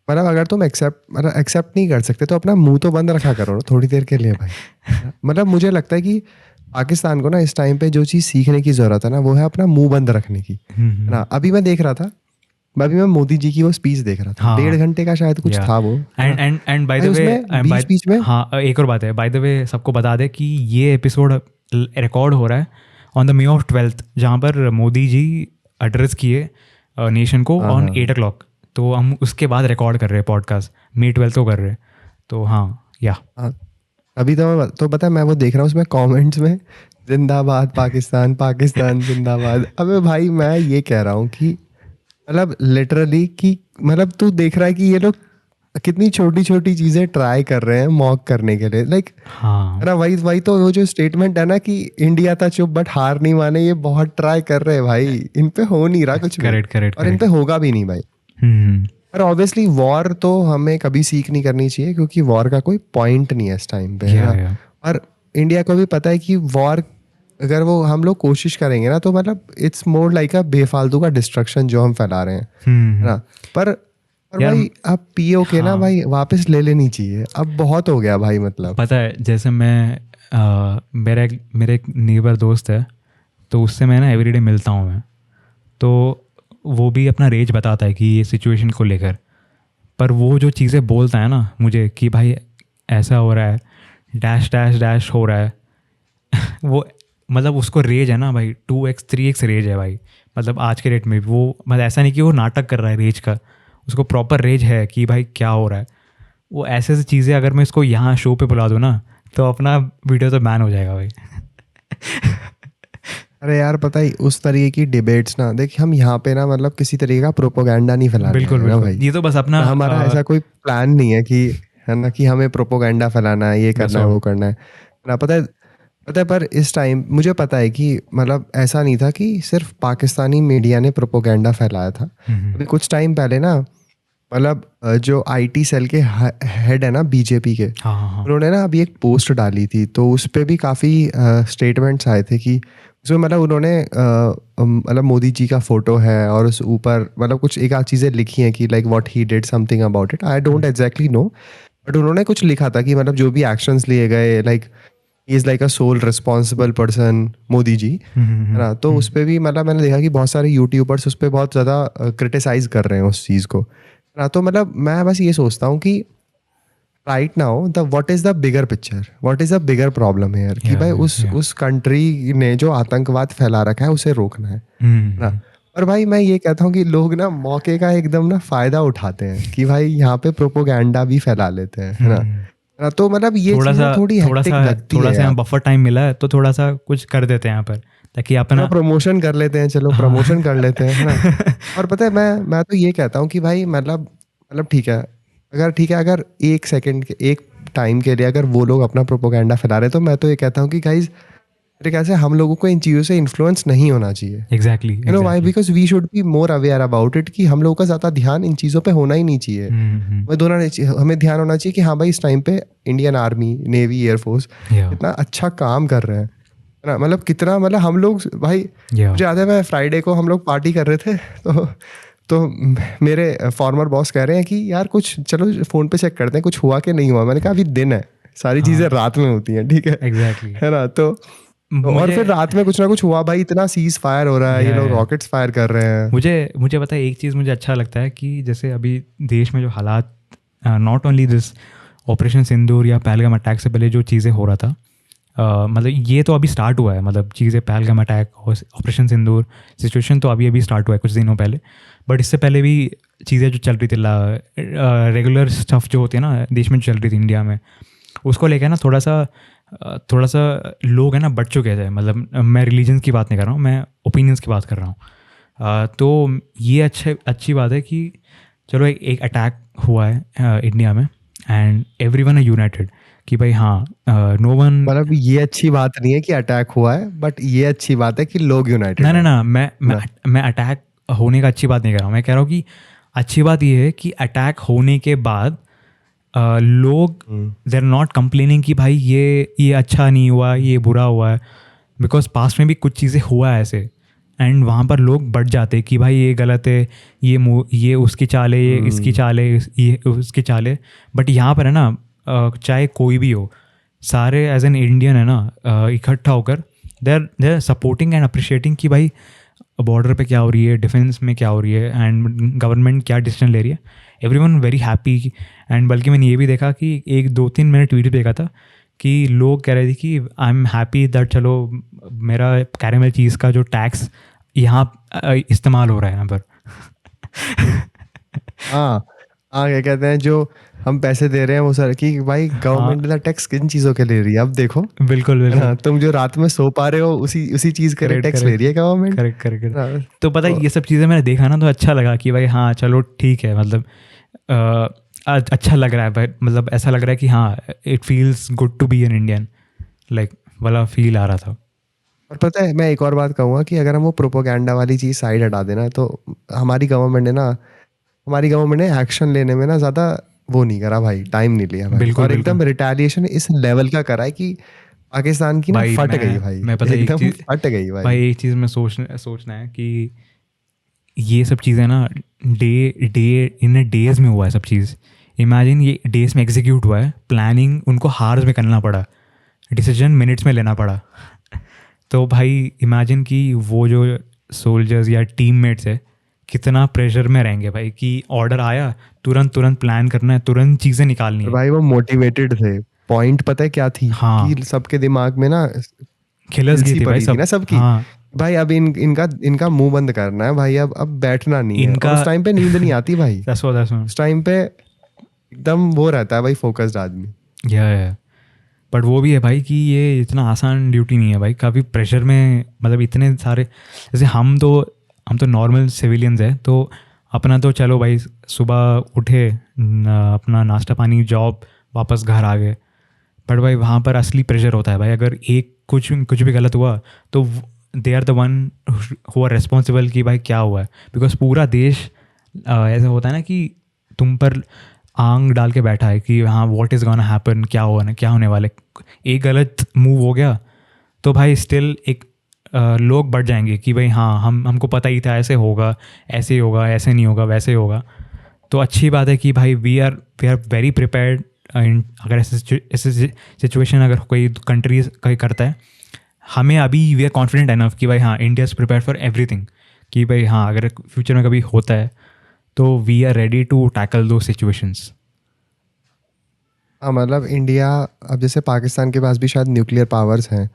मतलब अगर तुम एक्सेप्ट नहीं कर सकते तो अपना मुंह तो बंद रखा करो ना थोड़ी देर के लिए भाई। मतलब मुझे लगता है कि पाकिस्तान को ना इस टाइम पे जो चीज़ सीखने की ज़रूरत है ना, वो है अपना मुंह बंद रखने की, है ना। अभी मैं देख रहा था, अभी मैं मोदी जी की वो स्पीच देख रहा था, हाँ 1.5 घंटे का शायद कुछ या था वो, है ना। एंड बाय द भाई वे, उसमें बीच बीच में हाँ एक और बात है, बाय द वे सबको बता दे कि ये एपिसोड रिकॉर्ड हो रहा है on the May of 12th, जहाँ पर मोदी जी एड्रेस किए नेशन को हाँ ऑन हाँ 8 o'clock। तो हम उसके बाद रिकॉर्ड कर रहे हैं पॉडकास्ट, May 12th को कर रहे हैं। तो हाँ या हाँ। अभी तो पता है मैं वो देख रहा हूँ, उसमें कमेंट्स में जिंदाबाद पाकिस्तान, पाकिस्तान जिंदाबाद। अबे भाई मैं ये कह रहा हूँ कि मतलब लिटरली कि मतलब तू देख रहा है कि ये लोग कितनी छोटी छोटी चीजें ट्राई कर रहे हैं मॉक करने के लिए, लाइक हाँ है ना। वही वही तो वो जो स्टेटमेंट है ना कि इंडिया था चुप बट हार नहीं माने, ये बहुत ट्राई कर रहे हैं भाई, इन पे हो नहीं रहा कुछ भी, करेक्ट करेक्ट और इन पे करेक्ट। होगा भी नहीं भाई। पर ऑब्वियसली वॉर तो हमें कभी सीख नहीं करनी चाहिए, क्योंकि वॉर का कोई पॉइंट नहीं है इस टाइम पे, है ना। या और इंडिया को भी पता है कि वॉर अगर वो हम लोग कोशिश करेंगे ना तो मतलब इट्स मोर लाइक अ बेफालतू का डिस्ट्रक्शन जो हम फैला रहे हैं, है ना। पर यार भाई अब पीओ के ना हाँ, भाई वापस ले लेनी चाहिए, अब बहुत हो गया भाई मतलब। पता है जैसे मैं मेरे एक नीबर दोस्त है, तो उससे मैं ना एवरीडे मिलता हूँ मैं, तो वो भी अपना रेज बताता है कि ये सिचुएशन को लेकर। पर वो जो चीज़ें बोलता है ना मुझे कि भाई ऐसा हो रहा है, डैश डैश डैश हो रहा है वो मतलब उसको रेज है ना भाई, 2x 3x रेज है भाई। मतलब आज के डेट में वो मतलब ऐसा नहीं कि वो नाटक कर रहा है रेज का, उसको प्रॉपर रेज है कि भाई क्या हो रहा है। वो ऐसे ऐसी चीज़ें अगर मैं इसको यहाँ शो पे बुला दूँ ना, तो अपना वीडियो तो बैन हो जाएगा भाई। अरे यार पता ही उस तरीके की डिबेट्स ना देख, हम यहाँ पे ना मतलब किसी तरीके का प्रोपोगंडा नहीं फैलाने आए बिल्कुल हैं ना बिल्कुल, भाई। ये तो बस अपना हमारा ऐसा कोई प्लान नहीं है कि, है ना, कि हमें प्रोपोगंडा फैलाना है, ये दैट्स करना है, ऑल। वो करना है ना। पता है पर इस टाइम मुझे पता है कि मतलब ऐसा नहीं था कि सिर्फ पाकिस्तानी मीडिया ने प्रोपोगंडा फैलाया था। अभी कुछ टाइम पहले ना मतलब जो आईटी सेल के हेड है ना बीजेपी के, हाँ हाँ हाँ। उन्होंने ना अभी एक पोस्ट डाली थी, तो उस पे भी काफ़ी स्टेटमेंट्स आए थे कि उसमें मतलब उन्होंने मतलब मोदी जी का फोटो है और उस ऊपर मतलब कुछ एक आध चीज़ें लिखी हैं कि like what he did something about it, I don't exactly know, but उन्होंने कुछ लिखा था कि मतलब जो भी एक्शंस लिए गए, like he is like a sole responsible person Modi ji, है ना। तो उस पर भी मतलब मैंने देखा कि बहुत सारे यूट्यूबर्स उस पर बहुत ज़्यादा क्रिटिसाइज कर रहे हैं उस चीज़ को, है ना। तो मतलब मैं बस ये सोचता हूँ कि right now the what is the bigger picture, what is the bigger problem here, कि या भाई या उस कंट्री ने जो आतंकवाद फैला रखा है उसे रोकना है ना। और भाई मैं ये कहता हूँ कि लोग ना मौके का एकदम ना फायदा उठाते हैं कि भाई यहाँ पे प्रोपोगंडा भी फैला लेते हैं, है ना। है ना? तो मतलब ये थोड़ा चीज़ सा ना थोड़ी थोड़ा हेक्टिक सा लगती थोड़ा है सा यहाँ यार। बफर टाइम मिला है, तो थोड़ा सा कुछ कर देते हैं यहाँ पर, ताकि थोड़ा अपना प्रमोशन कर लेते हैं, चलो हाँ प्रमोशन कर लेते हैं, है ना। और पता है मैं तो ये कहता हूँ कि भाई मतलब ठीक है अगर एक सेकंड के एक टाइम के लिए अगर वो लोग अपना प्रोपोगंडा फैला रहे हैं, तो मैं तो ये कहता हूँ कि गाइज मेरे ख्याल से हम लोगों को इन चीज़ों से इन्फ्लुएंस नहीं होना चाहिए। Exactly you know why, exactly. Because we should be more aware about it, कि हम लोगों का ज़्यादा ध्यान इन चीज़ों पे होना ही नहीं चाहिए। हमें ध्यान होना चाहिए कि हाँ भाई इस टाइम पे इंडियन आर्मी, नेवी, एयरफोर्स या इतना अच्छा काम कर रहे हैं, है ना। मतलब कितना मतलब हम लोग भाई, या मुझे याद है मैं फ्राइडे को हम लोग पार्टी कर रहे थे, तो मेरे फॉर्मर बॉस कह रहे हैं कि यार कुछ चलो फ़ोन पे चेक करते हैं कुछ हुआ कि नहीं हुआ। मैंने कहा अभी दिन है, सारी चीज़ें हाँ रात में होती हैं, ठीक एग्जैक्टली। है ना। तो और मुझे फिर रात में कुछ ना कुछ हुआ भाई, इतना सीज फायर हो रहा है, ये या लोग रॉकेट्स फायर कर रहे हैं। मुझे मुझे पता है, एक चीज़ मुझे अच्छा लगता है कि जैसे अभी देश में जो हालात, नॉट ओनली दिस ऑपरेशन सिंदूर या पहलगाम अटैक से पहले जो चीज़ें हो रहा था, मतलब ये तो अभी स्टार्ट हुआ है, मतलब चीज़ें पहलगाम अटैक और ऑपरेशन सिंदूर सिचुएशन तो अभी अभी स्टार्ट हुआ है कुछ दिनों पहले। बट इससे पहले भी चीज़ें जो चल रही थी, रेगुलर स्टफ जो होती है ना देश में जो चल रही थी इंडिया में, उसको लेकर ना थोड़ा सा लोग है ना बढ़ चुके थे। मतलब मैं रिलीजन्स की बात नहीं कर रहा हूँ, मैं ओपिनियंस की बात कर रहा हूँ। तो ये अच्छी बात है कि चलो एक अटैक हुआ है इंडिया में, एंड एवरीवन है यूनाइटेड कि भाई हाँ, नो वन। मतलब ये अच्छी बात नहीं है कि अटैक हुआ है, बट ये अच्छी बात है कि लोग यूनाइटेड ना ना हैं ना, मैं ना। मैं मैं अटैक होने का अच्छी बात नहीं कर रहा हूँ, मैं कह रहा हूँ कि अच्छी बात ये है कि अटैक होने के बाद लोग दे आर नॉट कंप्लेनिंग कि भाई ये अच्छा नहीं हुआ, ये बुरा हुआ है, बिकॉज पास्ट में भी कुछ चीज़ें हुआ है ऐसे, एंड वहाँ पर लोग बढ़ जाते हैं कि भाई ये गलत है, ये उसकी चाल है, ये इसकी चाल है, ये उसकी चाल है। बट यहाँ पर है ना, चाहे कोई भी हो, सारे एज एन इंडियन है ना, इकट्ठा होकर they are supporting and appreciating कि भाई बॉर्डर पे क्या हो रही है, डिफेंस में क्या हो रही है, एंड गवर्नमेंट क्या डिसीजन ले रही है। Everyone very happy. एंड बल्कि मैंने ये भी देखा कि 1-2-3 मैंने ट्वीट पे देखा था कि लोग कह रहे थे कि आई एम हैप्पी दैट चलो मेरा कैरेमल चीज़ का जो टैक्स यहाँ इस्तेमाल हो रहा है यहाँ पर। हाँ हाँ, क्या कहते हैं, जो हम पैसे दे रहे हैं वो सर कि भाई गवर्नमेंट इतना टैक्स किन चीज़ों के ले रही है, अब देखो। बिल्कुल बिल्कुल। हाँ, तुम जो रात में सो पा रहे हो उसी चीज़ के लिए टैक्स ले रही है गवर्नमेंट। Correct correct. तो पता है ये सब चीज़ें मैंने देखा ना, तो अच्छा लगा कि भाई हाँ चलो ठीक है, मतलब अच्छा लग रहा है भाई, मतलब ऐसा लग रहा है कि हाँ it feels good to be an Indian, like वाला फील आ रहा था। और पता है, मैं एक और बात कहूँगा कि अगर हम वो प्रोपोगंडा वाली चीज़ साइड हटा देना, तो हमारी गवर्नमेंट ने एक्शन लेने में ना ज़्यादा वो नहीं करा भाई, टाइम नहीं लिया भाई। बिल्कुल, और एकदम रिटेलिएशन इस लेवल का करा है कि पाकिस्तान की ना भाई फट गई भाई, मैं पता एकदम फट गई भाई। एक चीज़ में सोचना है कि ये सब चीज़ें ना इन डेज में हुआ है सब चीज़। इमेजिन ये डेज में एग्जीक्यूट हुआ है, प्लानिंग उनको हार्स में करना पड़ा, डिसीजन मिनट्स में लेना पड़ा। तो भाई इमेजिन कि वो जो सोल्जर्स या टीममेट्स है कितना प्रेशर में रहेंगे भाई, कि ऑर्डर आया तुरंत प्लान करना है, तुरंत चीज़ें निकालनी है। भाई वो मोटिवेटेड थे। पॉइंट पता है क्या थी? हाँ, कि सबके दिमाग में ना खिलस गई थी भाई सब ना सबकी। हाँ, भाई अब इनका मुंह बंद करना है भाई, अब बैठना नहीं है। और उस टाइम पे नींद नहीं आती भाई। उस टाइम पे एकदम वो रहता है भाई, फोकस्ड आदमी। बट वो भी है भाई कि ये इतना आसान ड्यूटी नहीं है भाई, काफ़ी प्रेशर में, मतलब इतने सारे, जैसे हम तो नॉर्मल सिविलियंस हैं, तो अपना तो चलो भाई सुबह उठे, अपना नाश्ता पानी, जॉब, वापस घर आ गए। बट भाई वहाँ पर असली प्रेशर होता है भाई, अगर कुछ भी गलत हुआ तो they are the one who are responsible कि भाई क्या हुआ है। बिकॉज पूरा देश ऐसा होता है ना कि तुम पर आंग डाल के बैठा है कि हाँ व्हाट इज़ गोना हैपन, क्या होने वाले। एक गलत मूव हो गया तो भाई स्टिल एक लोग बढ़ जाएंगे कि भाई हाँ हमको पता ही था ऐसे होगा, ऐसे ही होगा, ऐसे नहीं होगा, वैसे होगा। तो अच्छी बात है कि भाई वी आर वेरी प्रिपेयर्ड। अगर ऐसे सिचुएशन अगर कोई कंट्रीज कहीं करता है, हमें अभी वी आर कॉन्फिडेंट इनफ कि भाई हाँ India is prepared for everything, कि भाई हाँ अगर फ्यूचर में कभी होता है तो we are ready to tackle those situations. हाँ, मतलब इंडिया, अब जैसे पाकिस्तान के पास भी शायद न्यूक्लियर पावर्स हैं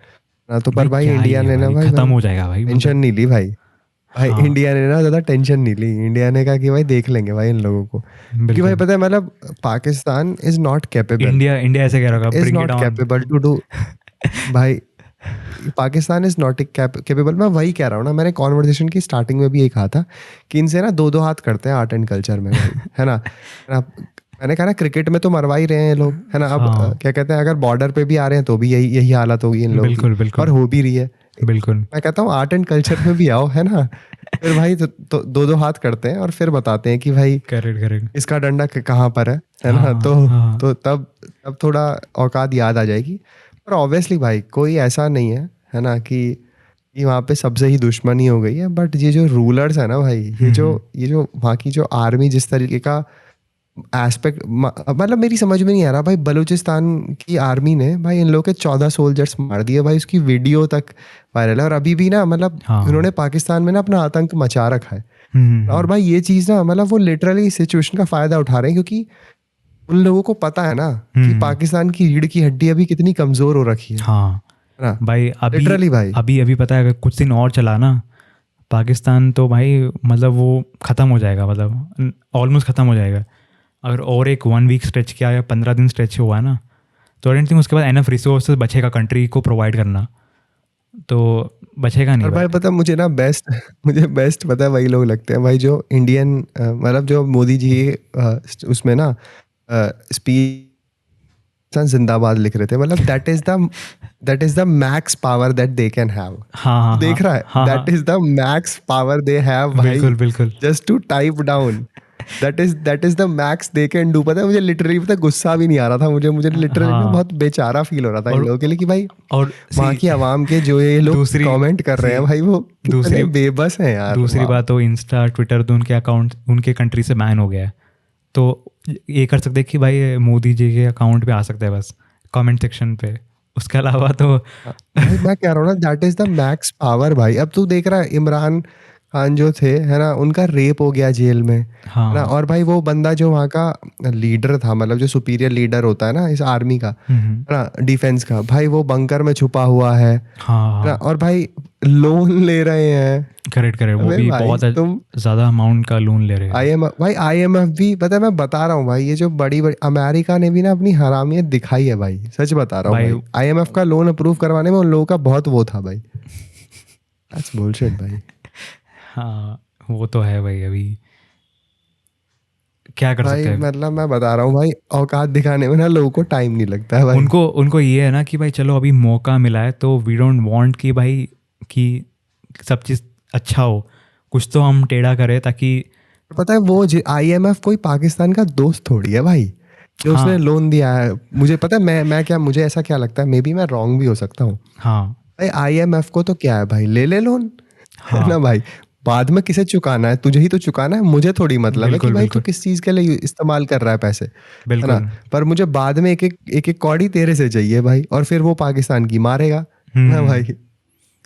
ना, तो पर भाई इंडिया ने ना भाई खत्म हो जाएगा भाई, टेंशन नहीं ली भाई। हाँ। इंडिया ने ना ज़्यादा टेंशन नहीं ली। इंडिया ने कहा कि भाई देख लेंगे भाई इन लोगों को, क्योंकि भाई पता है, मतलब Pakistan is not capable. India ऐसे कह रहा is not capable to do भाई, पाकिस्तान इज नॉट कैपेबल। मैं वही कह रहा हूँ ना, मैंने कॉन्वर्सेशन की स्टार्टिंग में भी यही कहा था कि इनसे ना 2-2 हाथ करते हैं आर्ट एंड कल्चर में भाई, है ना। मैंने कहा ना, क्रिकेट में तो मरवा ही रहे हैं लोग, है ना। अब क्या कहते हैं, अगर बॉर्डर पे भी आ रहे हैं तो भी यही हालत होगी इन लोगों की, बिल्कुल। और हो भी रही है। बिल्कुल, मैं कहता हूँ आर्ट एंड कल्चर में भी आओ, है ना। फिर भाई तो 2-2 हाथ करते हैं और फिर बताते हैं कि भाई करेक्ट इसका डंडा कहाँ पर है ना। तो तब थोड़ा औकात याद आ जाएगी। पर ऑब्वियसली भाई कोई ऐसा नहीं है ना, कि वहाँ पे सबसे ही दुश्मनी हो गई है। बट ये जो रूलर्स है ना भाई, ये जो वहाँ की जो आर्मी जिस तरीके का एस्पेक्ट, मतलब मेरी समझ में नहीं आ रहा भाई। बलूचिस्तान की आर्मी ने भाई इन लोगों के 14 सोल्जर्स मार दिए भाई, उसकी वीडियो तक वायरल है। और अभी भी ना, मतलब उन्होंने पाकिस्तान में ना अपना आतंक मचा रखा है। और भाई ये चीज़ ना, मतलब वो लिटरली सिचुएशन का फायदा उठा रहे हैं, क्योंकि उन लोगों को पता है ना कि पाकिस्तान की रीढ़ की हड्डी अभी कितनी कमजोर हो रखी है। हाँ भाई, लिटरली भाई अभी पता है, अगर कुछ दिन और चला ना पाकिस्तान, तो भाई मतलब वो ख़त्म हो जाएगा, मतलब ऑलमोस्ट ख़त्म हो जाएगा। अगर और एक 1 वीक स्ट्रेच किया या 15 दिन स्ट्रेच हुआ है ना, तो आई डोंट थिंक उसके बाद एनफ रिसोर्सेज बचेगा कंट्री को प्रोवाइड करना, तो बचेगा नहीं। और भाई पता मुझे ना बेस्ट पता है वही लोग लगते हैं भाई, जो इंडियन, मतलब जो मोदी जी उसमें ना स्पीच जिंदाबाद लिख रहे थे, मतलब that is the max power that they can have. हाँ, देख रहा है, that is the max power they have भाई, बिल्कुल just to type down that is the max they can do. पता है मुझे लिटरली पता है गुस्सा भी नहीं आ रहा था, मुझे लिटरली ना हाँ। बहुत बेचारा फील हो रहा था इन और- लोगों के लिए कि भाई और वहाँ सी की आवाम के जो ये लोग दूसरी कमेंट कर रहे हैं सी भाई वो कितने दूसरी बेबस हैं यार। दूसरी वाह। बात, तो इंस्टा ट्विटर तो उनके अकाउंट उनके कंट्री से बैन हो गया है, तो ये कर सकते हैं कि भाई मोदी जी के अकाउंट पे आ सकते हैं बस कमेंट सेक्शन पे, उसके अलावा तो भाई मैं कह रहा हूँ ना that is the max power भाई। अब तू देख रहा है इमरान खान जो थे है ना, उनका रेप हो गया जेल में है ना, हाँ। और भाई वो बंदा जो वहाँ का लीडर था, मतलब जो सुपीरियर लीडर होता है ना इस आर्मी का हम्म। है ना, डिफेंस का, भाई वो बंकर में छुपा हुआ है हाँ ना, हाँ, और भाई लोन ले रहे हैं। करेक्ट करेक्ट, वो अबे भी भाई बहुत तुम ज़्यादा अमाउंट का लोन ले रहे हैं। IMF भाई, IMF भी पता है, मैं बता रहा हूँ भाई, ये जो बड़ी बड़ी अमेरिका ने भी ना अपनी हरामियत दिखाई है भाई, सच बता रहा हूँ भाई भाई। IMF का लोन अप्रूव करवाने में उन लोगों का बहुत वो था भाई। दैट्स बुलशिट भाई। हाँ, वो तो है भाई, अभी क्या कर भाई सकते हैं। मतलब मैं बता रहा हूँ भाई, औकात दिखाने में ना लोगों को टाइम नहीं लगता है भाई। उनको उनको ये है ना कि भाई चलो अभी मौका मिला है, तो वी डोंट वांट कि भाई कि सब चीज़ अच्छा हो, कुछ तो हम टेढ़ा करें ताकि। पता है वो IMF कोई पाकिस्तान का दोस्त थोड़ी है भाई, जो उसने हाँ लोन दिया है। मुझे पता है, मैं क्या, मुझे ऐसा क्या लगता है, मे बी मैं रॉन्ग भी हो सकता हूँ हाँ भाई। IMF को तो क्या है भाई, ले लोन है हाँ, ना भाई, बाद में किसे चुकाना है, तुझे ही तो चुकाना है, मुझे थोड़ी मतलब है कि बिल्कुल भाई तू बिल्कुल किस चीज के लिए इस्तेमाल कर रहा है पैसे, है ना। बिल्कुल। पर मुझे बाद में एक कौड़ी तेरे से चाहिए भाई, और फिर वो पाकिस्तान की मारेगा ना भाई।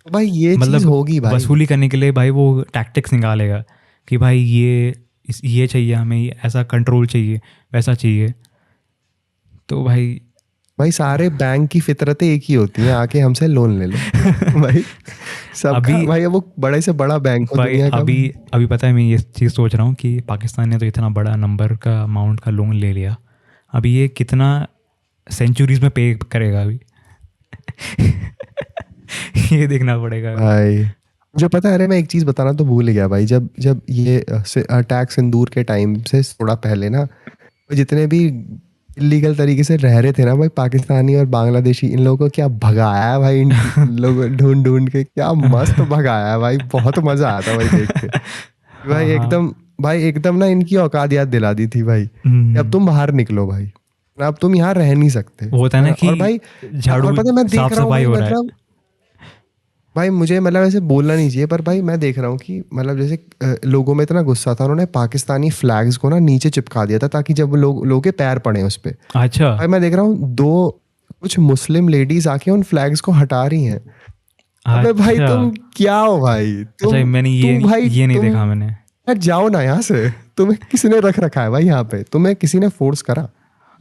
भाई ये चीज मतलब होगी भाई। वसूली करने के लिए भाई वो टैक्टिक्स निकालेगा कि भाई ये चाहिए हमें, ये ऐसा कंट्रोल चाहिए, वैसा चाहिए, तो भाई भाई सारे बैंक की फितरतें एक ही होती हैं, आके हमसे लोन ले लो भाई। सबका अभी भाई वो बड़े से बड़ा बैंक हो भाई दुनिया का। अभी अभी पता है, मैं ये चीज़ सोच रहा हूँ कि पाकिस्तान ने तो इतना बड़ा नंबर का अमाउंट का लोन ले लिया, अभी ये कितना सेंचुरीज में पे करेगा अभी ये देखना पड़ेगा अभी। भाई मुझे पता है, अरे मैं एक चीज बताना तो भूल ही गया भाई। जब जब ये अटैक सिंदूर के टाइम से थोड़ा पहले ना, वो जितने भी इलीगल तरीके से रह रहे थे ना भाई, पाकिस्तानी और बांग्लादेशी, इन लोगों को क्या भगाया है भाई, इन लोगों ढूंढ ढूंढ के क्या मस्त भगाया है भाई। बहुत मजा आया था भाई देख के हाँ भाई। हाँ। एकदम ना इनकी औकात याद दिला दी थी भाई कि अब हम्म, तुम बाहर निकलो भाई, अब तुम यहाँ रह नहीं सकते, वो होता है ना और कि भाई, झाड़ू और पता है मैं देख साफ रहा हूँ सफाई भाई, हो रहा है। मतलब भाई मुझे मतलब ऐसे बोलना नहीं चाहिए, पर भाई मैं देख रहा हूँ कि मतलब जैसे लोगों में इतना गुस्सा था, उन्होंने पाकिस्तानी फ्लैग्स को ना नीचे चिपका दिया था ताकि जब लोगों के पैर पड़े उस पे। अच्छा भाई मैं देख रहा हूँ कुछ मुस्लिम लेडीज आके उन फ्लैग्स को हटा रही हैं। अबे भाई अच्छा तुम क्या हो भाई, अच्छा, मैंने तुम भाई ये नहीं तुम देखा मैंने। यार जाओ ना यहाँ से, तुम्हें किसने रख रखा है भाई यहाँ पे, तुम्हें किसी ने फोर्स करा,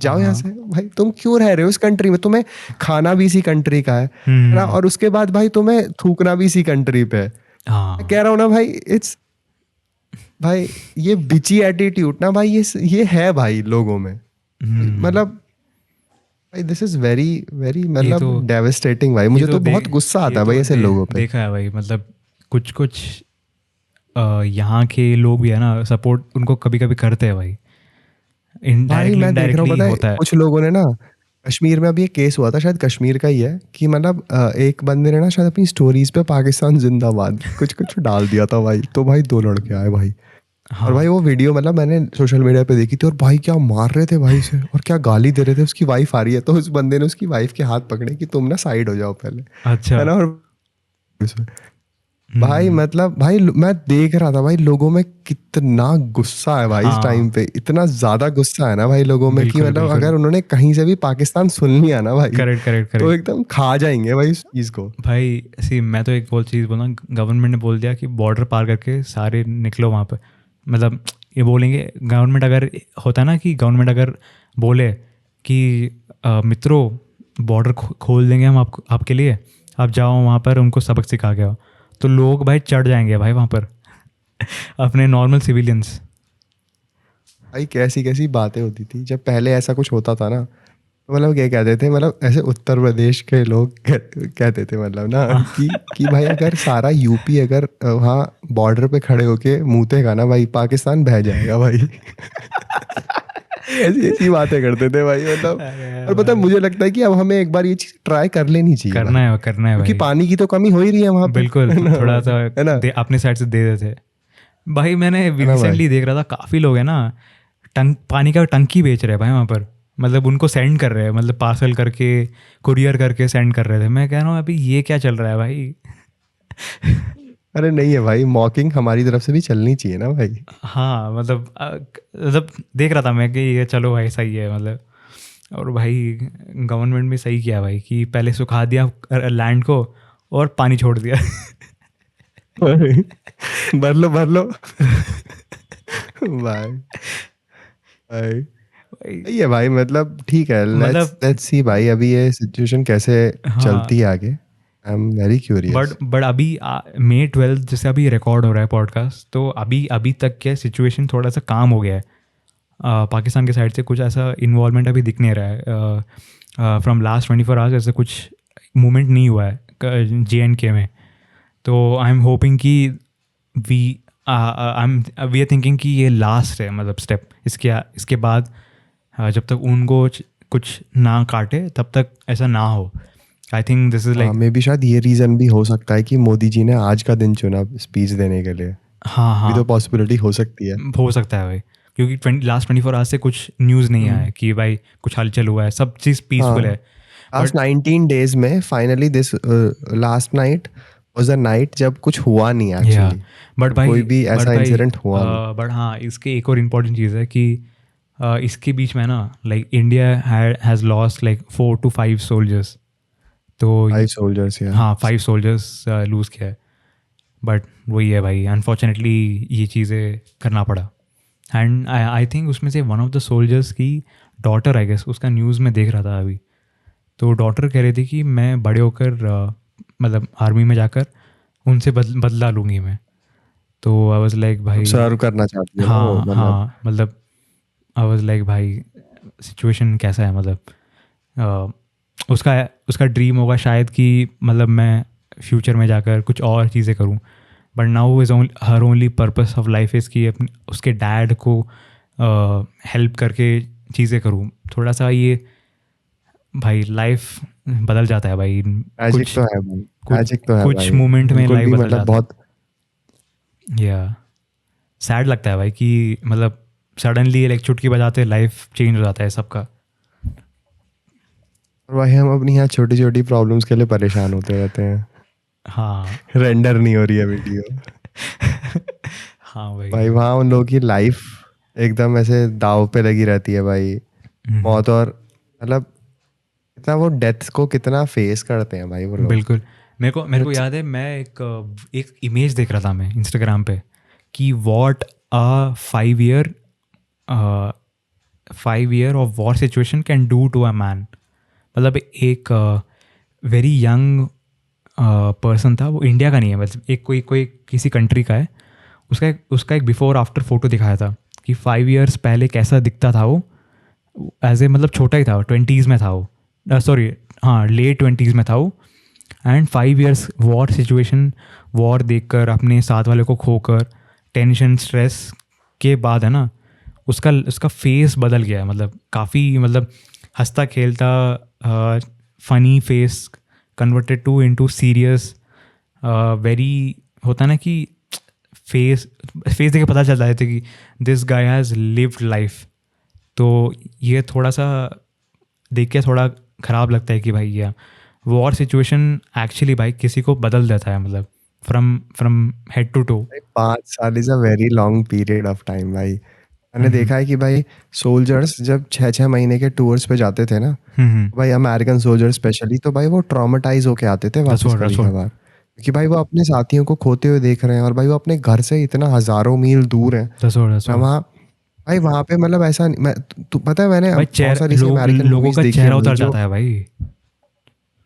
जाओ यहाँ हाँ। से भाई। तुम क्यों रह रहे हो इस कंट्री में, तुम्हें खाना भी इसी कंट्री का है ना, और उसके बाद भाई तुम्हें थूकना भी इसी कंट्री पे है। मैं हाँ कह रहा हूँ ना भाई, इट्स भाई ये बिची एटीट्यूड ना भाई, ये है भाई लोगों में, मतलब भाई दिस इज वेरी वेरी ये मतलब तो डेविस्टेटिंग भाई। मुझे तो बहुत गुस्सा आता है भाई ऐसे लोगों पे। देखा है भाई, मतलब कुछ कुछ यहाँ के लोग भी है ना, सपोर्ट उनको कभी कभी करते हैं भाई, भाई इनडायरेक्टली मैं देख रहा हूँ, इनडायरेक्टली पता है होता है। कुछ लोगों ने ना, कश्मीर में अभी एक केस हुआ था, शायद कश्मीर का ही है, कि मतलब एक बंदे ने ना शायद अपनी स्टोरीज पे पाकिस्तान जिंदाबाद कुछ कुछ डाल दिया था भाई, तो भाई 2 लड़के आए भाई, और भाई हाँ वो वीडियो मतलब मैंने सोशल मीडिया पे देखी थी, और भाई क्या मार रहे थे भाई से, और क्या गाली दे रहे थे। उसकी वाइफ आ रही है, तो उस बंदे ने उसकी वाइफ के हाथ पकड़े कि तुम ना साइड हो जाओ पहले, अच्छा। है ना, और भाई मतलब भाई मैं देख रहा था भाई लोगों में कितना गुस्सा है भाई इस हाँ टाइम पे, इतना ज्यादा गुस्सा है ना भाई लोगों में कि बिल्कुल मतलब बिल्कुल, अगर उन्होंने कहीं से भी पाकिस्तान सुन लिया ना भाई, करेक्ट करेक्ट तो करेक्ट। एकदम खा जाएंगे भाई इस चीज को। भाई सी मैं तो एक और चीज़ बोला, गवर्नमेंट ने बोल दिया कि बॉर्डर पार करके सारे निकलो वहाँ पे, मतलब ये बोलेंगे गवर्नमेंट, अगर होता है ना कि गवर्नमेंट अगर बोले कि मित्रों बॉर्डर खोल देंगे हम आपके लिए, आप जाओ वहाँ पर उनको सबक सिखा के आओ, तो लोग भाई चढ़ जाएंगे भाई वहाँ पर अपने नॉर्मल सिविलियंस। भाई कैसी कैसी बातें होती थी जब पहले ऐसा कुछ होता था ना, तो मतलब क्या कहते थे, मतलब ऐसे उत्तर प्रदेश के लोग कहते थे मतलब ना कि भाई अगर सारा यूपी अगर वहाँ बॉर्डर पे खड़े होके मूतेगा ना भाई, पाकिस्तान बह जाएगा भाई ऐसी ऐसी बातें करते थे भाई मतलब। और पता है मुझे लगता है कि अब हमें एक बार ये चीज ट्राई कर लेनी चाहिए भाई, करना है क्योंकि भाई, पानी की तो कमी हो ही रही है वहाँ पे, बिल्कुल है ना, थोड़ा सा है ना। अपने साइड से दे देते। भाई मैंने है ना भाई? रिसेंटली देख रहा था, काफ़ी लोग हैं ना पानी का टंकी बेच रहे हैं भाई वहाँ पर, मतलब उनको सेंड कर रहे हैं, मतलब पार्सल करके कुरियर करके सेंड कर रहे थे। मैं कह रहा हूँ अभी ये क्या चल रहा है भाई। अरे नहीं है भाई, मॉकिंग हमारी तरफ से भी चलनी चाहिए ना भाई। हाँ मतलब देख रहा था मैं कि ये चलो भाई सही है मतलब। और भाई गवर्नमेंट भी सही किया भाई कि पहले सुखा दिया लैंड को और पानी छोड़ दिया। भर लो भर लो। भाई भाई भाई, ये भाई मतलब ठीक है, लेट्स मतलब लेट्स सी भाई अभी ये सिचुएशन कैसे हाँ, चलती है आगे। I am very curious. But अभी May 12 जैसे अभी रिकॉर्ड हो रहा है पॉडकास्ट, तो अभी अभी तक क्या सिचुएशन थोड़ा सा काम हो गया है। पाकिस्तान के साइड से कुछ ऐसा इन्वॉल्वमेंट अभी दिख नहीं रहा है। फ्रॉम लास्ट 24 आवर्स ऐसे कुछ मूवमेंट नहीं हुआ है JNK में। तो आई एम होपिंग कि वी वी आर थिंकिंग कि ये लास्ट है मतलब स्टेप, इसके बाद जब तक उनको कुछ ना काटे तब तक ऐसा ना हो। आई थिंक दिस इज़ हाँ, लाइक, मे भी शायद ये रीजन भी हो सकता है कि मोदी जी ने आज का दिन चुना स्पीच देने के लिए। हाँ भी तो हाँ, पॉसिबिलिटी हो सकती है। हो सकता है भाई, क्योंकि लास्ट 24 आवर्स से कुछ न्यूज़ नहीं आया है कि भाई कुछ हलचल हुआ है, सब चीज़ पीसफुल हाँ, है। लास्ट बट 19 डेज में finally this last night was the night जब कुछ हुआ नहीं या एक्चुअली। बट कोई भाई भी बट ऐसा भाई इंसिडेंट हुआ नहीं। बट हाँ, इसके एक और इम्पोर्टेंट चीज़ है कि इसके बीच में ना like India has lost like 4 to 5 soldiers. तो 5 सोल्जर्स या हाँ, 5 सोल्जर्स लूज़ किया है। बट वही है भाई, अनफॉर्चुनेटली ये चीज़ें करना पड़ा। एंड आई थिंक उसमें से वन ऑफ द सोल्जर्स की डॉटर, आई गेस, उसका न्यूज़ में देख रहा था अभी। तो डॉटर कह रही थी कि मैं बड़े होकर मतलब आर्मी में जाकर उनसे बदला लूँगी मैं। तो आई वाज लाइक भाई, सर्व करना चाहती है ना वो, हाँ मतलब। हाँ, मतलब आई वाज लाइक भाई सिचुएशन कैसा है, मतलब उसका उसका ड्रीम होगा शायद कि मतलब मैं फ्यूचर में जाकर कुछ और चीज़ें करूं। But now is her only purpose of life is कि अपने उसके डैड को हेल्प करके चीज़ें करूं। थोड़ा सा ये भाई लाइफ बदल जाता है भाई, मैजिक कुछ तो है भाई, कुछ मैजिक तो है कुछ भाई। मोमेंट में बिल्कुल लाइफ भी बदल मतलब जाता है। बहुत। या सैड लगता है भाई कि मतलब सडनली लाइक चुटकी बजाते लाइफ चेंज हो जाता है सबका। और भाई हम अपनी यहाँ छोटी छोटी प्रॉब्लम्स के लिए परेशान होते रहते हैं। हाँ। रेंडर नहीं हो रही है वीडियो। हाँ भाई। भाई वहाँ उन लोगों की लाइफ एकदम ऐसे दाव पे लगी रहती है भाई। हम्म, मौत और मतलब कितना वो डेथ को कितना फेस करते हैं भाई वो लोग। बिल्कुल। मेरे को It's- याद है, मैं एक इमेज देख रहा था मैं इंस्टाग्राम पे कि what a 5 year of war situation can do to a man. मतलब एक वेरी यंग पर्सन था, वो इंडिया का नहीं है, मतलब एक कोई कोई किसी कंट्री का है। उसका एक बिफोर आफ्टर फोटो दिखाया था कि 5 ईयर्स पहले कैसा दिखता था वो। एज ए मतलब छोटा ही था, 20s में था वो, सॉरी हाँ लेट 20s में था वो। And 5 years war situation, war देखकर अपने साथ वाले को खोकर टेंशन स्ट्रेस के बाद है ना, उसका उसका फेस बदल गया है, मतलब काफ़ी मतलब हंसता खेलता funny face converted to into serious very, होता है ना कि फेस फेस देख के पता चलता है कि this guy has lived life. तो ये थोड़ा सा देख के थोड़ा ख़राब लगता है कि भाई ये वॉर सिचुएशन एक्चुअली भाई किसी को बदल देता है, मतलब from from head to toe. भाई 5 साल is a very long period of time भाई। मैंने देखा है कि भाई सोल्जर्स जब 6-6 महीने के टूर्स पे जाते थे ना, भाई अमेरिकन सोल्जर स्पेशली, तो भाई वो ट्रॉमेटाइज होके आते थे वापस रसोड़ कभी रसोड़ कभार, क्योंकि भाई वो अपने साथियों को खोते हुए देख रहे हैं और भाई वो अपने घर से इतना हजारों मील दूर हैं। रसोड़ मैं रसोड़ वहाँ भाई वहाँ पे मतलब ऐसा मैं तू पता है मैंने भाई, बहुत सारी ऐसी अमेरिकन लोगों मूवीज का देखी है चेहरा भाई उतर जो, जाता है भाई।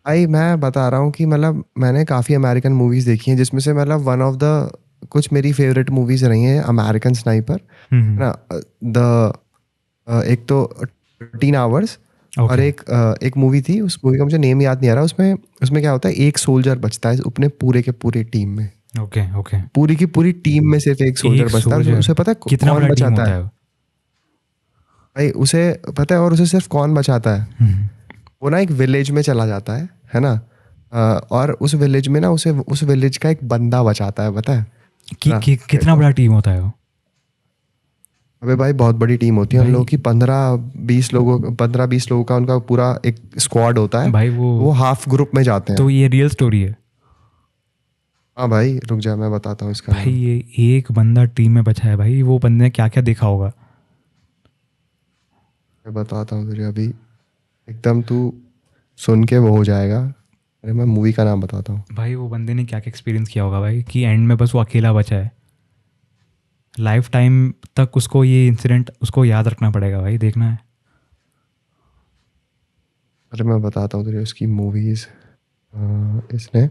भाई मैं बता रहा हूँ कि मतलब मैंने काफ़ी अमेरिकन मूवीज़ देखी हैं जिसमें से मतलब वन ऑफ द कुछ मेरी फेवरेट मूवीज़ रही हैं अमेरिकन स्नाइपर, है ना। द एक तो 13 आवर्स, और ओके एक मूवी थी, उस मूवी का मुझे नेम याद नहीं आ रहा। उसमें उसमें क्या होता है, एक सोल्जर बचता है अपने पूरे के पूरे टीम में, ओके ओके। पूरी की पूरी टीम में सिर्फ एक सोल्जर एक बचता है, और सोल्जर, उसे पता है कितना कौन बड़ा टीम बचाता होता है। है वो? भाई उसे पता है, और उसे सिर्फ कौन बचाता है, वो ना एक विलेज में चला जाता है ना। और उस विलेज में ना उसे उस विलेज का एक बंदा बचाता है, पता है। कितना बड़ा टीम होता है वो? अबे भाई बहुत बड़ी टीम होती है उन भाई लोगों की, 15-20 लोगों का उनका पूरा एक स्क्वाड होता है। भाई वो हाफ ग्रुप में जाते हैं। तो ये रियल स्टोरी है? हाँ भाई रुक जा, मैं बताता हूँ इसका भाई नाम। ये एक बंदा टीम में बचा है भाई, वो बंदे ने क्या क्या देखा होगा। मैं बताता हूँ तुझे अभी, एकदम तू सुन के वो हो जाएगा। अरे मैं मूवी का नाम बताता हूँ। भाई वो बंदे ने क्या क्या एक्सपीरियंस किया होगा भाई, कि एंड में बस वो अकेला बचा है। लाइफ टाइम तक उसको ये इंसिडेंट उसको याद रखना पड़ेगा भाई, देखना है। अरे मैं बताता हूँ तुझे उसकी मूवीज। इसने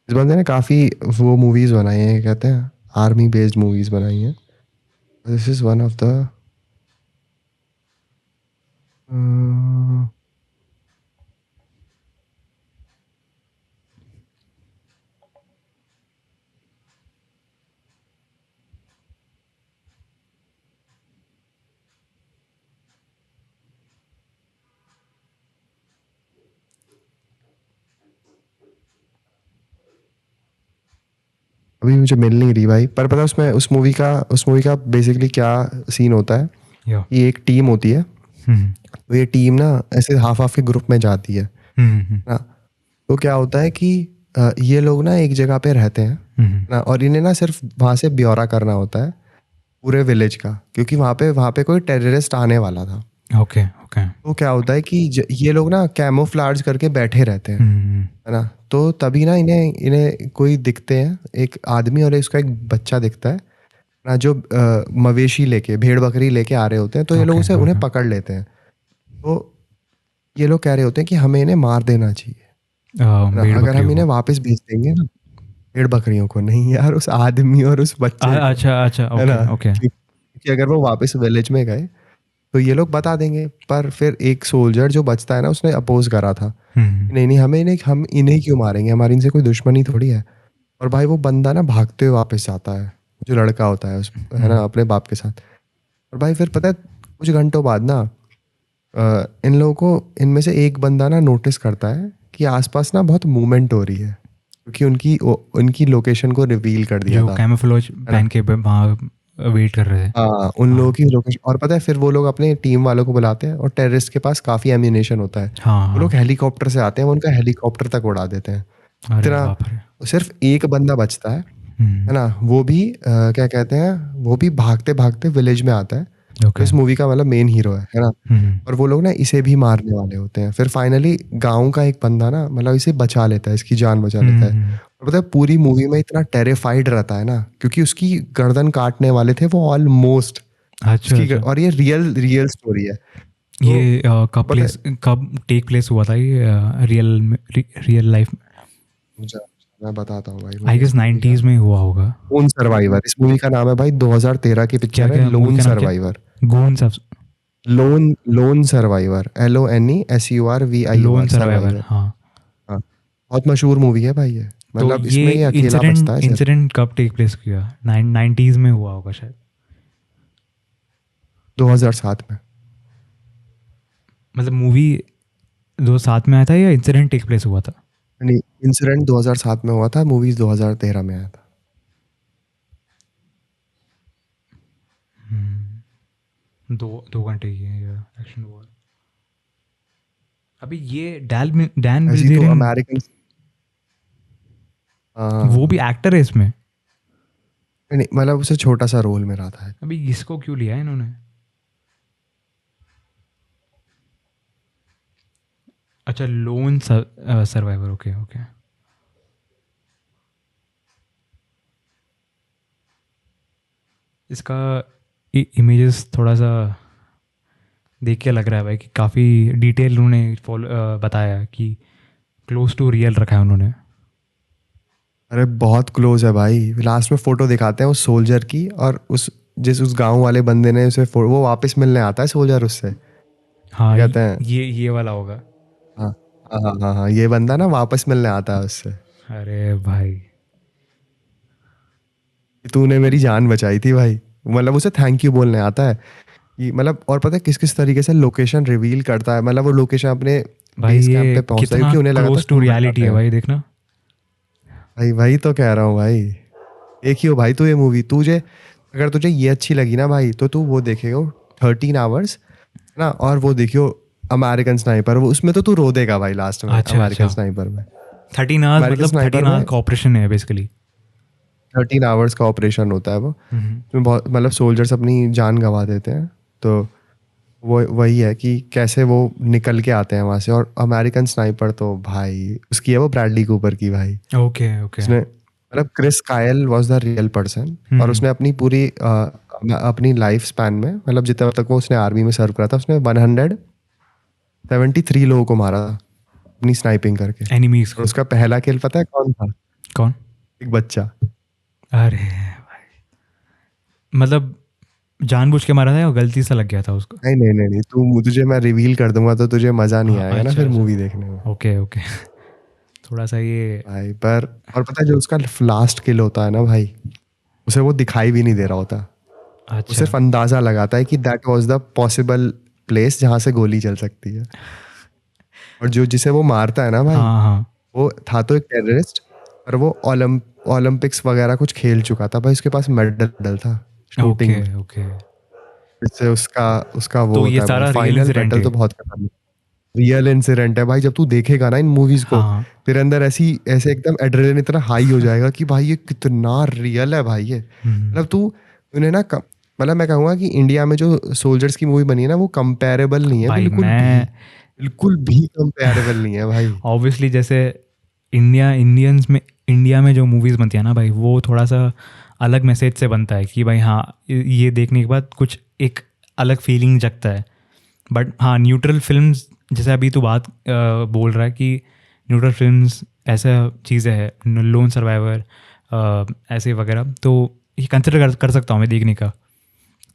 इस बंदे ने काफ़ी वो मूवीज बनाई हैं, कहते हैं आर्मी बेस्ड मूवीज बनाई हैं। This is one of the, अभी मुझे मिल नहीं रही भाई, पर पता है उसमें उस मूवी का बेसिकली क्या सीन होता है। यो। ये एक टीम होती है, हम्म तो ये टीम ना ऐसे हाफ हाफ के ग्रुप में जाती है हम्म ना। तो क्या होता है कि ये लोग ना एक जगह पे रहते हैं हम्म ना, और इन्हें ना सिर्फ वहाँ से ब्यौरा करना होता है पूरे विलेज का, क्योंकि वहाँ पे कोई टेररिस्ट आने वाला था। Okay okay. तो क्या होता है कि ये लोग ना कैमोफ्लाज करके बैठे रहते हैं, है ना। तो तभी ना इन्हें इन्हें कोई दिखते हैं, एक आदमी और उसका एक बच्चा दिखता है ना, जो मवेशी लेके भेड़ बकरी लेके आ रहे होते हैं। तो ये लोग ओके उसे उन्हें ओके। पकड़ लेते हैं। तो ये लोग कह रहे होते हैं कि हमें इन्हें मार देना चाहिए, है ना। भेड़ अगर हम बकरियों इन्हें को? वापस भेज देंगे ना, भेड़ बकरियों को नहीं यार, उस आदमी और उस बच्चे को, अच्छा अच्छा, है ओके ना। ओके। क्योंकि अगर वो वापस विलेज में गए तो ये लोग बता देंगे। पर फिर एक सोल्जर जो बचता है ना, उसने अपोज करा था हम्म कि नहीं नहीं, हम इन्हें क्यों मारेंगे, हमारी इनसे कोई दुश्मनी थोड़ी है। और भाई वो बंदा ना भागते हुए वापस आता है, जो लड़का होता है है ना, अपने बाप के साथ। और भाई फिर पता है कुछ घंटों बाद ना इन लोगों को, इनमें से एक बंदा ना नोटिस करता है कि आसपास ना बहुत मूवमेंट हो रही है, क्योंकि उनकी लोकेशन को रिवील कर दिया जो था, कैमोफ्लेज है ना। पहन के वहाँ वेट कर रहे थे। हाँ उन लोगों हाँ की लोकेशन, और पता है फिर वो लोग अपने टीम वालों को बुलाते हैं, और टेररिस्ट के पास काफ़ी एम्यूनेशन होता है। हाँ वो लोग हाँ। हेलीकॉप्टर से आते हैं, वो उनका हेलीकॉप्टर तक उड़ा देते हैं। अरे इतना, बाप रे। सिर्फ एक बंदा बचता है ना। वो भी क्या कहते हैं, वो भी भागते भागते विलेज में आता है, जो ओके। इस मूवी का मतलब मेन हीरो है ना। और वो लोग ना इसे भी मारने वाले होते हैं। फिर फाइनली गांव का एक बंदा ना मतलब इसे बचा लेता है, इसकी जान बचा लेता है। और पता है पूरी मूवी में इतना टेरिफाइड रहता है ना, क्योंकि उसकी गर्दन काटने वाले थे वो ऑलमोस्ट अच्छा अच्छा। और ये रियल रियल स्टोरी है। तो ये पता है, कब टेक प्लेस हुआ था ये रियल लाइफ में? मुझे मैं बताता हूँ भाई, आई मुझे गेस इस मूवी का 90s में हुआ होगा। लोन सर्वाइवर, इस मूवी का नाम है भाई, 2013 की क्या पिक्चर है क्या मूवी लोन का नाम क्या? सर्वाइवर। गोन सब। Loan lone survivor, LONESURVIOR, lone survivor, survivor. हाँ। हाँ बहुत मशहूर मूवी है भाई ये, तो मतलब ये इसमें ये अकेला बचता है इंसिडेंट सिर्फ। इंसिडेंट कब टेक प्लेस किया? 90s में हुआ होगा शायद। 2007 में। मतलब मूवी दो साथ में आया था या इंसिडेंट टेक प्लेस हुआ था? नहीं, इंसिडेंट 2007 में हुआ था, मूवीज 2013 में आया था। दो दो घंटे की है ये एक्शन हुआ। अभी ये डैन ऐसी तो बिल्जेरियन, अमेरिकन, वो भी एक्टर है इसमें? नहीं मतलब उसे छोटा सा रोल में रहा था। अभी इसको क्यों लिया है इन्होंने? अच्छा, लोन सर्वाइवर, ओके ओके। इसका इमेजेस थोड़ा सा देख के लग रहा है भाई कि काफ़ी डिटेल उन्होंने फॉलो बताया कि क्लोज टू रियल रखा है उन्होंने। अरे बहुत क्लोज है भाई, लास्ट में फोटो दिखाते हैं उस सोल्जर की, और उस गांव वाले बंदे ने उसे वो वापस मिलने आता है सोल्जर उससे, हाँ कहते हैं। ये वाला होगा। हाँ हाँ हाँ हाँ हाँ, ये बंदा ना वापस मिलने आता है उससे अरे भाई। कि तूने मेरी जान बचाई थी भाई, मतलब उसे थैंक यू बोलने आता है कि मतलब। और पता है किस किस तरीके से लोकेशन रिवील करता है, मतलब वो लोकेशन अपने भाई बेस कैंप ये पे पहुंचता है, कितना क्योंकि उन्हें लगा था क्लोज टू सुन ना रियलिटी जाते है हैं। भाई, देखना। भाई वही तो कह रहा हूँ भाई। देखियो भाई तू ये मूवी, तुझे अगर तुझे ये अच्छी लगी ना भाई तो तू वो देखेगा 13 आवर्स ना, और वो देखियो अमेरिकन स्नाइपर, वो उसमें तो तू रो देगा भाई लास्ट में। अच्छा अमेरिकन अच्छा, स्नाइपर में 13 आवर्स अमेरिकन मतलब स्नाइपर 13 में आवर्स का ऑपरेशन है बेसिकली। 13 आवर्स का ऑपरेशन होता है वो, उसमें बहुत मतलब सोल्जर्स अपनी जान गंवा देते हैं। तो वो वही है कि कैसे वो निकल के आते हैं वहाँ से। और अमेरिकन स्नाइपर तो भाई उसकी है वो ब्रैडली कूपर की भाई। Okay okay. उसने मतलब क्रिस कायल वाज द रियल पर्सन, और उसने अपनी पूरी अपनी लाइफ स्पैन में मतलब जितना तक वो उसने आर्मी में सर्व करा था, उसने 173 लोगों को मारा था अपनी स्नाइपिंग करके। एनिमीज और को। उसका पहला किल पता है कौन था? कौन? एक बच्चा। अरे भाई, मतलब जानबूझ के मारा था या गलती से लग गया था उसको? नहीं नहीं नहीं नहीं, तू तुझे मैं रिवील कर दूंगा तो तुझे मजा नहीं हाँ आएगा ना अच्छा फिर अच्छा, मूवी देखने में ओके ओके। थोड़ा सा ये भाई। पर और पता है जो उसका लास्ट किल होता है ना भाई, उसे वो दिखाई भी नहीं दे रहा होता। वो अच्छा। सिर्फ अंदाजा लगाता है कि that was the possible place जहां से गोली चल सकती है। और जो जिसे वो मारता है ना भाई, हाँ हाँ। वो था तो एक टेररिस्ट, पर वो ओलंपिक्स वगैरह कुछ खेल चुका था भाई, उसके पास मेडल था शूटिंग ओके में। ओके। जिससे उसका उसका वो तो ये होता है भाई, सारा रियल फाइनल इंसिडेंट बैटल है? तो बहुत खतरनाक रियल इंसिडेंट है भाई। जब तू देखेगा ना इन मूवीज को, हाँ तेरे अंदर ऐसी ऐसे एकदम एड्रेनलिन इतना हाई हो जाएगा कि भाई ये कितना रियल है भाई। ये मतलब तू उन्हें ना मतलब मैं कहूँगा कि इंडिया में जो सोल्जर्स की मूवी बनी है ना, वो कंपेरेबल नहीं है भाई, मैं बिल्कुल भी कंपेरेबल नहीं है भाई। ऑब्वियसली जैसे इंडिया में जो मूवीज़ बनती है ना भाई, वो थोड़ा सा अलग मैसेज से बनता है कि भाई हाँ, ये देखने के बाद कुछ एक अलग फीलिंग जगता है। बट हाँ, न्यूट्रल फिल्म्स जैसे अभी तू बात बोल रहा है कि न्यूट्रल फिल्म्स ऐसा चीज़ें है, लोन सर्वाइवर ऐसे वगैरह, तो ये कंसिडर कर सकता हूँ मैं देखने का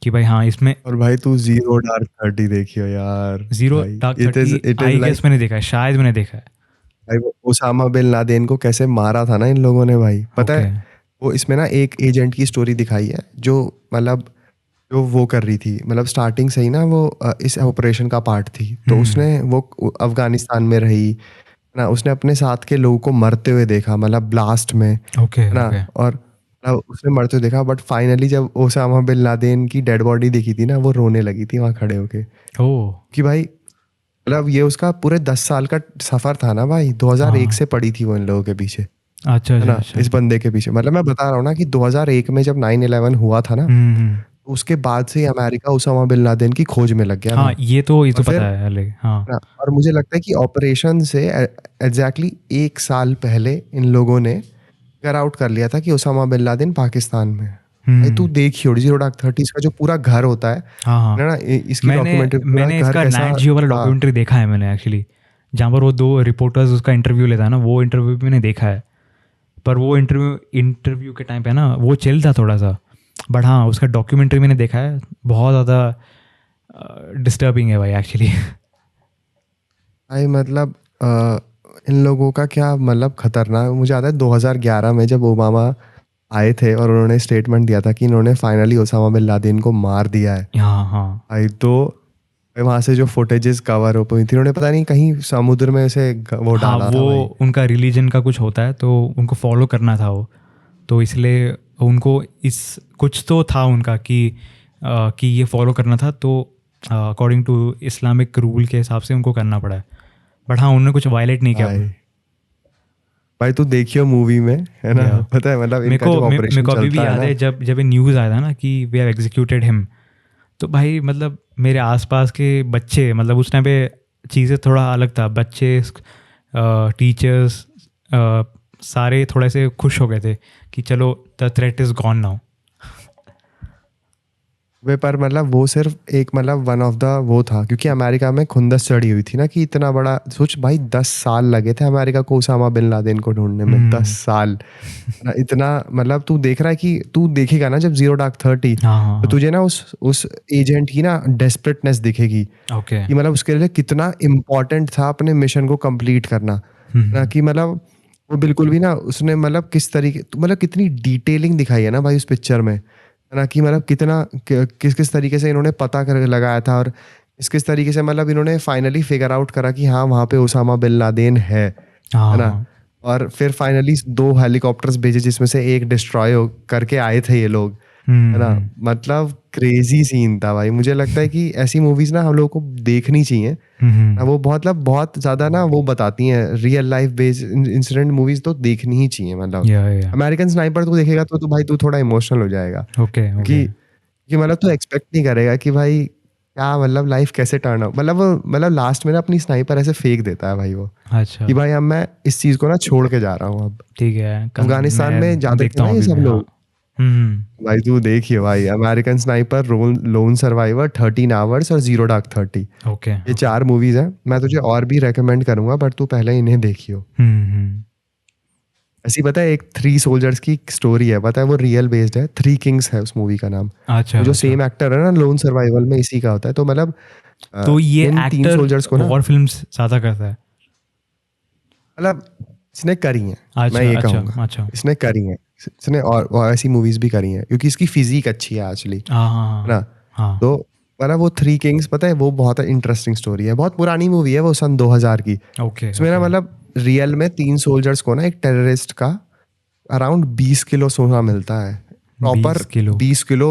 कि भाई हाँ इसमें। और भाई तू जीरो डार्क 30 देखियो यार। ज़ीरो भाई dark it is 30 it is I like guess मैंने देखा है, शायद मैंने देखा है। भाई वो ओसामा बिन लादेन को कैसे मारा था ना इन लोगों ने भाई, पता ओके। है? वो इसमें ना एक एजेंट की स्टोरी दिखाई है जो मतलब जो वो कर रही थी, मतलब स्टार्टिंग से ही ना वो इस ऑपरेशन का पार्ट थी। तो उसने वो अफगानिस्तान में रही ना, उसने अपने साथ के लोगों को मरते हुए देखा, मतलब ब्लास्ट में, ओके है ना। ओके। और उसने मरते हुए देखा, बट फाइनली जब ओसामा बिन लादेन की डेड बॉडी देखी थी ना, वो रोने लगी थी वहां खड़े होके। ओह। कि भाई मतलब ये उसका पूरे 10 साल का सफर था ना भाई, 2001 हाँ। से पड़ी थी वो इन लोगों के पीछे, अच्छा है अच्छा ना, अच्छा। इस बंदे के पीछे। मतलब मैं बता रहा हूँ ना कि 2001 में जब 9/11 हुआ था ना, हम्म। तो उसके बाद से ही अमेरिका उसामा बिन लादेन की खोज में लग गया हाँ, था। ये तो और फिर पता है अलग, हाँ। ना, और मुझे लगता है कि ऑपरेशन से एग्जैक्टली 1 साल पहले इन लोगों ने फिगर आउट कर लिया था कि उसामा बिन लादेन पाकिस्तान में है। भाई तू देखियो जीरो डार्क 30 का जो पूरा घर होता हाँ हाँ। है ना, इसकी मैंने डॉक्यूमेंट्री पूरा मैंने घर इसका कैसा। नाइट जियो वाला हाँ डॉक्यूमेंट्री देखा है मैंने एक्चुअली, जहाँ पर वो दो रिपोर्टर्स उसका इंटरव्यू लेता है ना, वो इंटरव्यू भी मैंने देखा है। पर वो इंटरव्यू के टाइम पे ना वो चिल था थोड़ा सा। बट हाँ, उसका डॉक्यूमेंट्री मैंने देखा है, बहुत ज़्यादा डिस्टर्बिंग है भाई एक्चुअली। भाई मतलब इन लोगों का क्या मतलब खतरनाक। मुझे याद है 2011 में जब ओबामा आए थे और उन्होंने स्टेटमेंट दिया था कि इन्होंने फाइनली ओसामा बिन लादेन को मार दिया है। हाँ हाँ भाई तो वहां से जो फुटेजेस कवर हो पाई थी, उन्होंने पता नहीं कहीं समुद्र में से वो हाँ। डाला वो था भाई। उनका रिलीजन का कुछ होता है, तो उनको फॉलो करना था वो, तो इसलिए उनको इस कुछ तो था उनका कि ये फॉलो करना था, तो अकॉर्डिंग टू इस्लामिक रूल के हिसाब से उनको करना पड़ा है। बट हाँ, उन्होंने कुछ वायलेट नहीं किया। भाई भाई तू देखियो मूवी में, है ना, या पता है मतलब मेरे इनका को जो मेरे ऑपरेशन को अभी भी चलता है याद ना। है जब जब ये न्यूज़ आया था ना कि वी हैव एग्जीक्यूटेड हिम, तो भाई मतलब मेरे आसपास के बच्चे, मतलब उस टाइम पे चीज़ें थोड़ा अलग था, बच्चे, टीचर्स, सारे थोड़े से खुश हो गए थे कि चलो the threat is gone now. वे पर मतलब वो सिर्फ एक मतलब वन ऑफ द वो था, क्योंकि अमेरिका में खुंदस चढ़ी हुई थी ना कि इतना बड़ा सोच भाई, 10 साल लगे थे अमेरिका को उसामा बिन लादेन को ढूंढने में, 10 साल ना। इतना मतलब तू देख रहा है कि तू देखेगा ना जब जीरो डार्क 30, हाँ हाँ तो हाँ। तुझे ना उस एजेंट की ना डेस्परेटनेस दिखेगी ओके। कि मतलब उसके लिए कितना इम्पोर्टेंट था अपने मिशन को कंप्लीट करना ना। कि मतलब वो बिल्कुल भी ना उसने मतलब किस तरीके मतलब कितनी डिटेलिंग दिखाई है ना भाई उस पिक्चर में, है ना। कि मतलब कितना किस किस तरीके से इन्होंने पता कर लगाया था, और किस तरीके से मतलब इन्होंने फाइनली फिगर आउट करा कि हाँ वहाँ पे ओसामा बिन लादेन है हाँ ना। हाँ। और फिर फाइनली 2 हेलीकॉप्टर्स भेजे जिसमें से एक डिस्ट्रॉय करके आए थे ये लोग, है ना। मतलब क्रेजी सीन था भाई। मुझे लगता है कि ऐसी मूवीज ना हम लोगों को देखनी चाहिए ना। वो बहुत मतलब बहुत ज्यादा ना वो बताती हैं real life based incident movies, तो देखनी ही चाहिए मतलब। या अमेरिकन स्नाइपर तू देखेगा तो भाई तू थोड़ा इमोशनल हो जाएगा, ओके ओके क्योंकि मतलब तू एक्सपेक्ट नहीं करेगा कि भाई क्या मतलब लाइफ कैसे टर्न आउट, मतलब लास्ट में ना अपनी स्नाइपर ऐसे फेंक देता है भाई वो, अच्छा कि भाई अब मैं इस चीज को ना छोड़ के जा रहा हूँ अब। ठीक है अफगानिस्तान में मैं जाते थे देखता ना हूँ ये अभी सब मैं हाँ लोग। भाई तू देखिए भाई, American sniper, lone survivor, 13 hours और जीरो डार्क 30, ओके ये 4 मूवीज हैं। मैं तुझे और भी रेकमेंड करूंगा बट तू पहले इन्हें देखियो। ऐसी पता है एक 3 सोल्जर्स की स्टोरी है, पता है वो रियल बेस्ड है। 3 किंग्स है उस मूवी का नाम। अच्छा वो जो अच्छा सेम एक्टर है ना लोन सर्वाइवल में, इसी का होता है। तो मतलब तो ये इन 3 एक्टर सोल्जर्स को ना वॉर फिल्म्स ज़्यादा करता है मतलब इसने करी हैं, मैं अच्छा ये अच्छा कहूंगा अच्छा इसने करी हैं। इसने और ऐसी मूवीज भी करी हैं क्योंकि इसकी फिजिक अच्छी है एक्चुअली, हाँ है ना। हाँ हाँ तो मतलब वो 3 किंग्स पता है वो बहुत इंटरेस्टिंग स्टोरी है। बहुत पुरानी मूवी है वो, सन 2000 की। हाँ ओके उसमें ना ओके मतलब रियल में 3 सोल्जर्स को ना एक टेररिस्ट का अराउंड 20 किलो सोना मिलता है। प्रॉपर 20 किलो 20 किलो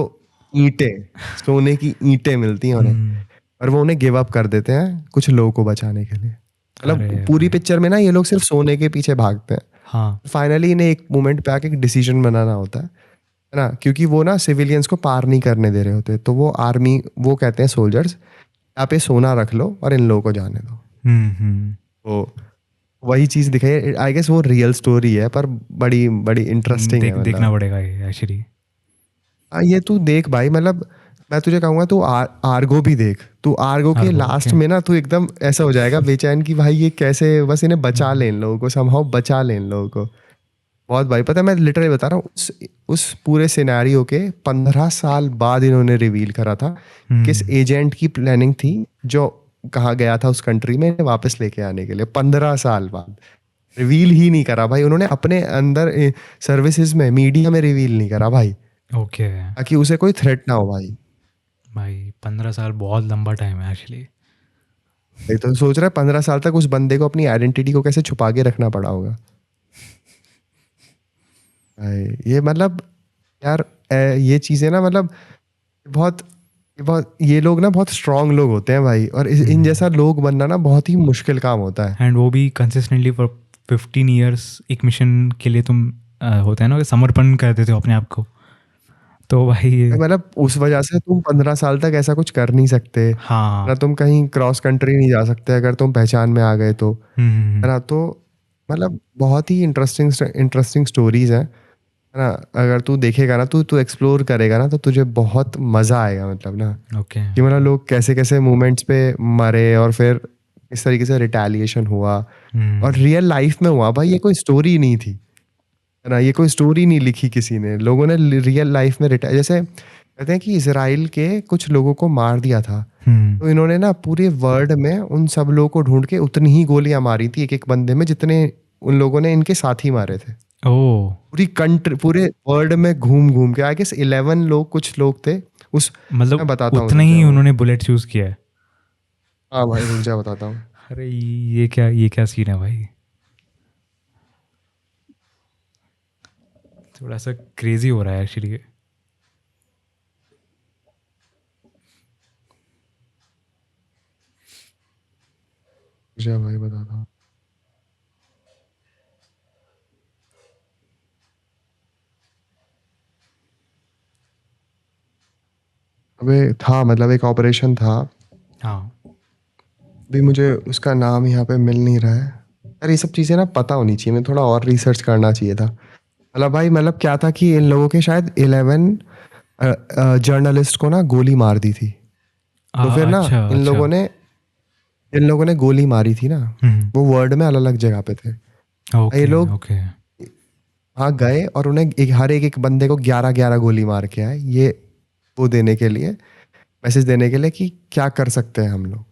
ईंटें, सोने की ईंटें मिलती हैं उन्हें। और वो उन्हें गिव अप कर देते हैं कुछ लोगों को बचाने के लिए। मतलब अरे पूरी भाई पिक्चर में ना ये लोग सिर्फ सोने के पीछे भागते हैं। हाँ फाइनली इन्हें एक मोमेंट पे आके एक डिसीजन बनाना होता है ना, क्योंकि वो ना सिविलियंस को पार नहीं करने दे रहे होते। तो वो आर्मी, वो कहते हैं सोल्जर्स, यहाँ पे सोना रख लो और इन लोगों को जाने दो। हम्म तो वही चीज दिखाई, आई गेस वो रियल स्टोरी है पर बड़ी बड़ी इंटरेस्टिंग है देखना मतलब। पड़ेगा ये एक्चुअली हाँ ये तू देख भाई, मतलब मैं तुझे कहूंगा तू आर्गो भी देख। तू आर्गो के आर्गो लास्ट ओके में ना तू एकदम ऐसा हो जाएगा बेचैन कि भाई ये कैसे, बस इन्हें बचा ले, इन लोगों को समहाउ बचा ले इन लोगों को। बहुत भाई पता है, मैं लिटरली बता रहा हूँ उस पूरे सिनेरियो के 15 साल बाद इन्होंने रिवील करा था। किस एजेंट की प्लानिंग थी जो कहा गया था उस कंट्री में इन्हें वापस लेके आने के लिए, 15 साल बाद। रिवील ही नहीं करा भाई उन्होंने अपने अंदर सर्विसेज में, मीडिया में रिवील नहीं करा भाई, ओके ताकि उसे कोई थ्रेट ना हो भाई। भाई 15 साल बहुत लंबा टाइम है एक्चुअली भाई तो सोच रहा है 15 साल तक उस बंदे को अपनी आइडेंटिटी को कैसे छुपा के रखना पड़ा होगा भाई। ये मतलब यार ये चीजें ना मतलब बहुत बहुत ये लोग ना बहुत स्ट्रांग लोग होते हैं भाई, और इन जैसा लोग बनना ना बहुत ही मुश्किल काम होता है। एंड वो भी कंसिस्टेंटली फॉर 15 ईयर्स एक मिशन के लिए तुम होता है ना कि समर्पण कर देते हो अपने आप को तो भाई मतलब उस वजह से तुम 15 साल तक ऐसा कुछ कर नहीं सकते, हाँ ना तुम कहीं क्रॉस कंट्री नहीं जा सकते अगर तुम पहचान में आ गए तो, है ना। तो मतलब बहुत ही इंटरेस्टिंग इंटरेस्टिंग स्टोरीज हैं, है ना। अगर तू देखेगा ना, तू तू एक्सप्लोर करेगा ना, तो तुझे बहुत मजा आएगा मतलब ना, ओके कि मतलब लोग कैसे कैसे मोमेंट्स पे मरे और फिर इस तरीके से रिटेलिएशन हुआ। और रियल लाइफ में हुआ भाई, ये कोई स्टोरी नहीं थी, है ना। ये कोई स्टोरी नहीं लिखी किसी ने, लोगों ने रियल लाइफ में जैसे कहते हैं कि इसराइल के कुछ लोगों को मार दिया था, तो इन्होंने ना पूरे वर्ल्ड में उन सब लोगों को ढूंढ के उतनी ही गोलियां मारी थी एक एक बंदे में जितने उन लोगों ने इनके साथी मारे थे। ओ पूरी कंट्री, पूरे वर्ल्ड में घूम घूम के, आई गेस 11 लोग, कुछ लोग थे उस। मैं मतलब बताता हूँ उतना रुक ही जा वो। उन्होंने बुलेट चूज किया है हाँ भाई रुक जा बताता हूँ। अरे ये क्या सीन है भाई थोड़ा सा क्रेजी हो रहा है एक्चुअली रुक जा भाई बताता हूँ। अबे था मतलब एक ऑपरेशन था, हाँ अभी मुझे उसका नाम यहाँ पे मिल नहीं रहा है। यार ये सब चीज़ें ना पता होनी चाहिए, मैं थोड़ा और रिसर्च करना चाहिए था। मतलब भाई मतलब क्या था कि इन लोगों के शायद 11 जर्नलिस्ट को ना गोली मार दी थी। तो फिर ना अच्छा अच्छा इन लोगों ने गोली मारी थी ना, हम्म वो वर्ल्ड में अलग अलग जगह पे थे। ये ओके लोग ओके वहाँ गए और उन्हें हर एक एक बंदे को 11 11 गोली मार के आए, ये वो देने के लिए, मैसेज देने के लिए कि क्या कर सकते हैं हम लोग।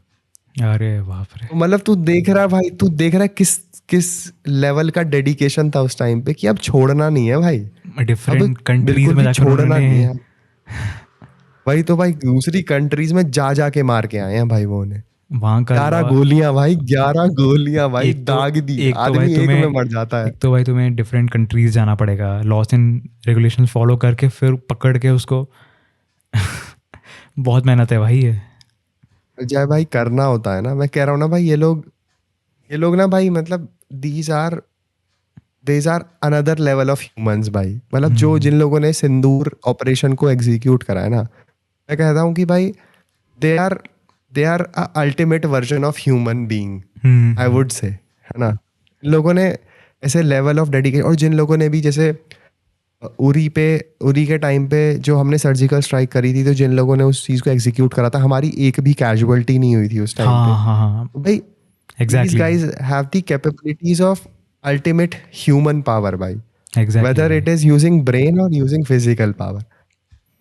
अरे बाप रे तो मतलब तू देख रहा है भाई, तू देख रहा है किस किस लेवल का डेडिकेशन था उस टाइम पे, कि अब छोड़ना नहीं है भाई, अब डिफरेंट कंट्रीज बिल्कुल में भी जाकर छोड़ना उन्होंने नहीं है। वही तो भाई, दूसरी कंट्रीज में जा जा के मार के आए हैं भाई वो उन्हें। वहाँ का 11 law- गोलियां भाई, 11 गोलियां भाई, एक तो दाग दी, एक तो भाई आदमी एक में मर जाता है। एक तो भाई तुम्हें डिफरेंट कंट्रीज जाना पड़ेगा, लॉस एंड रेगुलेशन फॉलो करके फिर पकड़ के उसको। बहुत मेहनत है भाई ये। जय भाई करना होता है ना, मैं कह रहा हूँ ना भाई, ये लोग ना भाई, मतलब these are another level of humans भाई। मतलब जो हम्म, जिन लोगों ने सिंदूर ऑपरेशन को एग्जीक्यूट करा है ना, मैं कहता हूँ कि भाई they are they are ultimate version of human being, I hmm, would say, है ना। इन लोगों ने ऐसे लेवल ऑफ डेडिकेशन, और जिन लोगों ने भी जैसे उरी के टाइम पे जो हमने सर्जिकल स्ट्राइक करी थी, तो जिन लोगों ने उस चीज़ को एग्जीक्यूट करा था, हमारी एक भी कैजुअलिटी नहीं हुई थी उस टाइम पे। हाँ हाँ हाँ, तो भाई these exactly guys have the capabilities of ultimate human power भाई, एग्जैक्टली whether भाई। it is using brain or using physical power।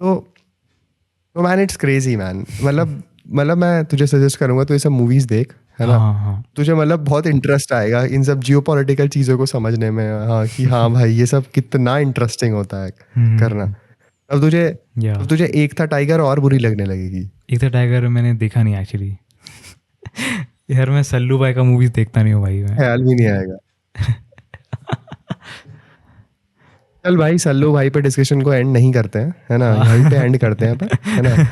तो मैन इट्स क्रेजी मैन। मतलब मैं तुझे सजेस्ट करूंगा तो ये सब मूवीज देख, है ना। हाँ हाँ तुझे मतलब बहुत इंटरेस्ट आएगा इन सब जियोपॉलिटिकल चीज़ों को समझने में, हाँ कि हाँ भाई ये सब कितना इंटरेस्टिंग होता है करना। अब तुझे या अब तुझे एक था टाइगर और बुरी लगने लगेगी। एक था टाइगर मैंने देखा नहीं एक्चुअली। यार मैं सल्लू भाई का मूवीज देखता नहीं हूँ भाई मैं। ख्याल भी नहीं आएगा। चल भाई सल्लू भाई पे डिस्कशन को एंड नहीं करते हैं, है ना, यहीं पे एंड करते हैं पर, है ना।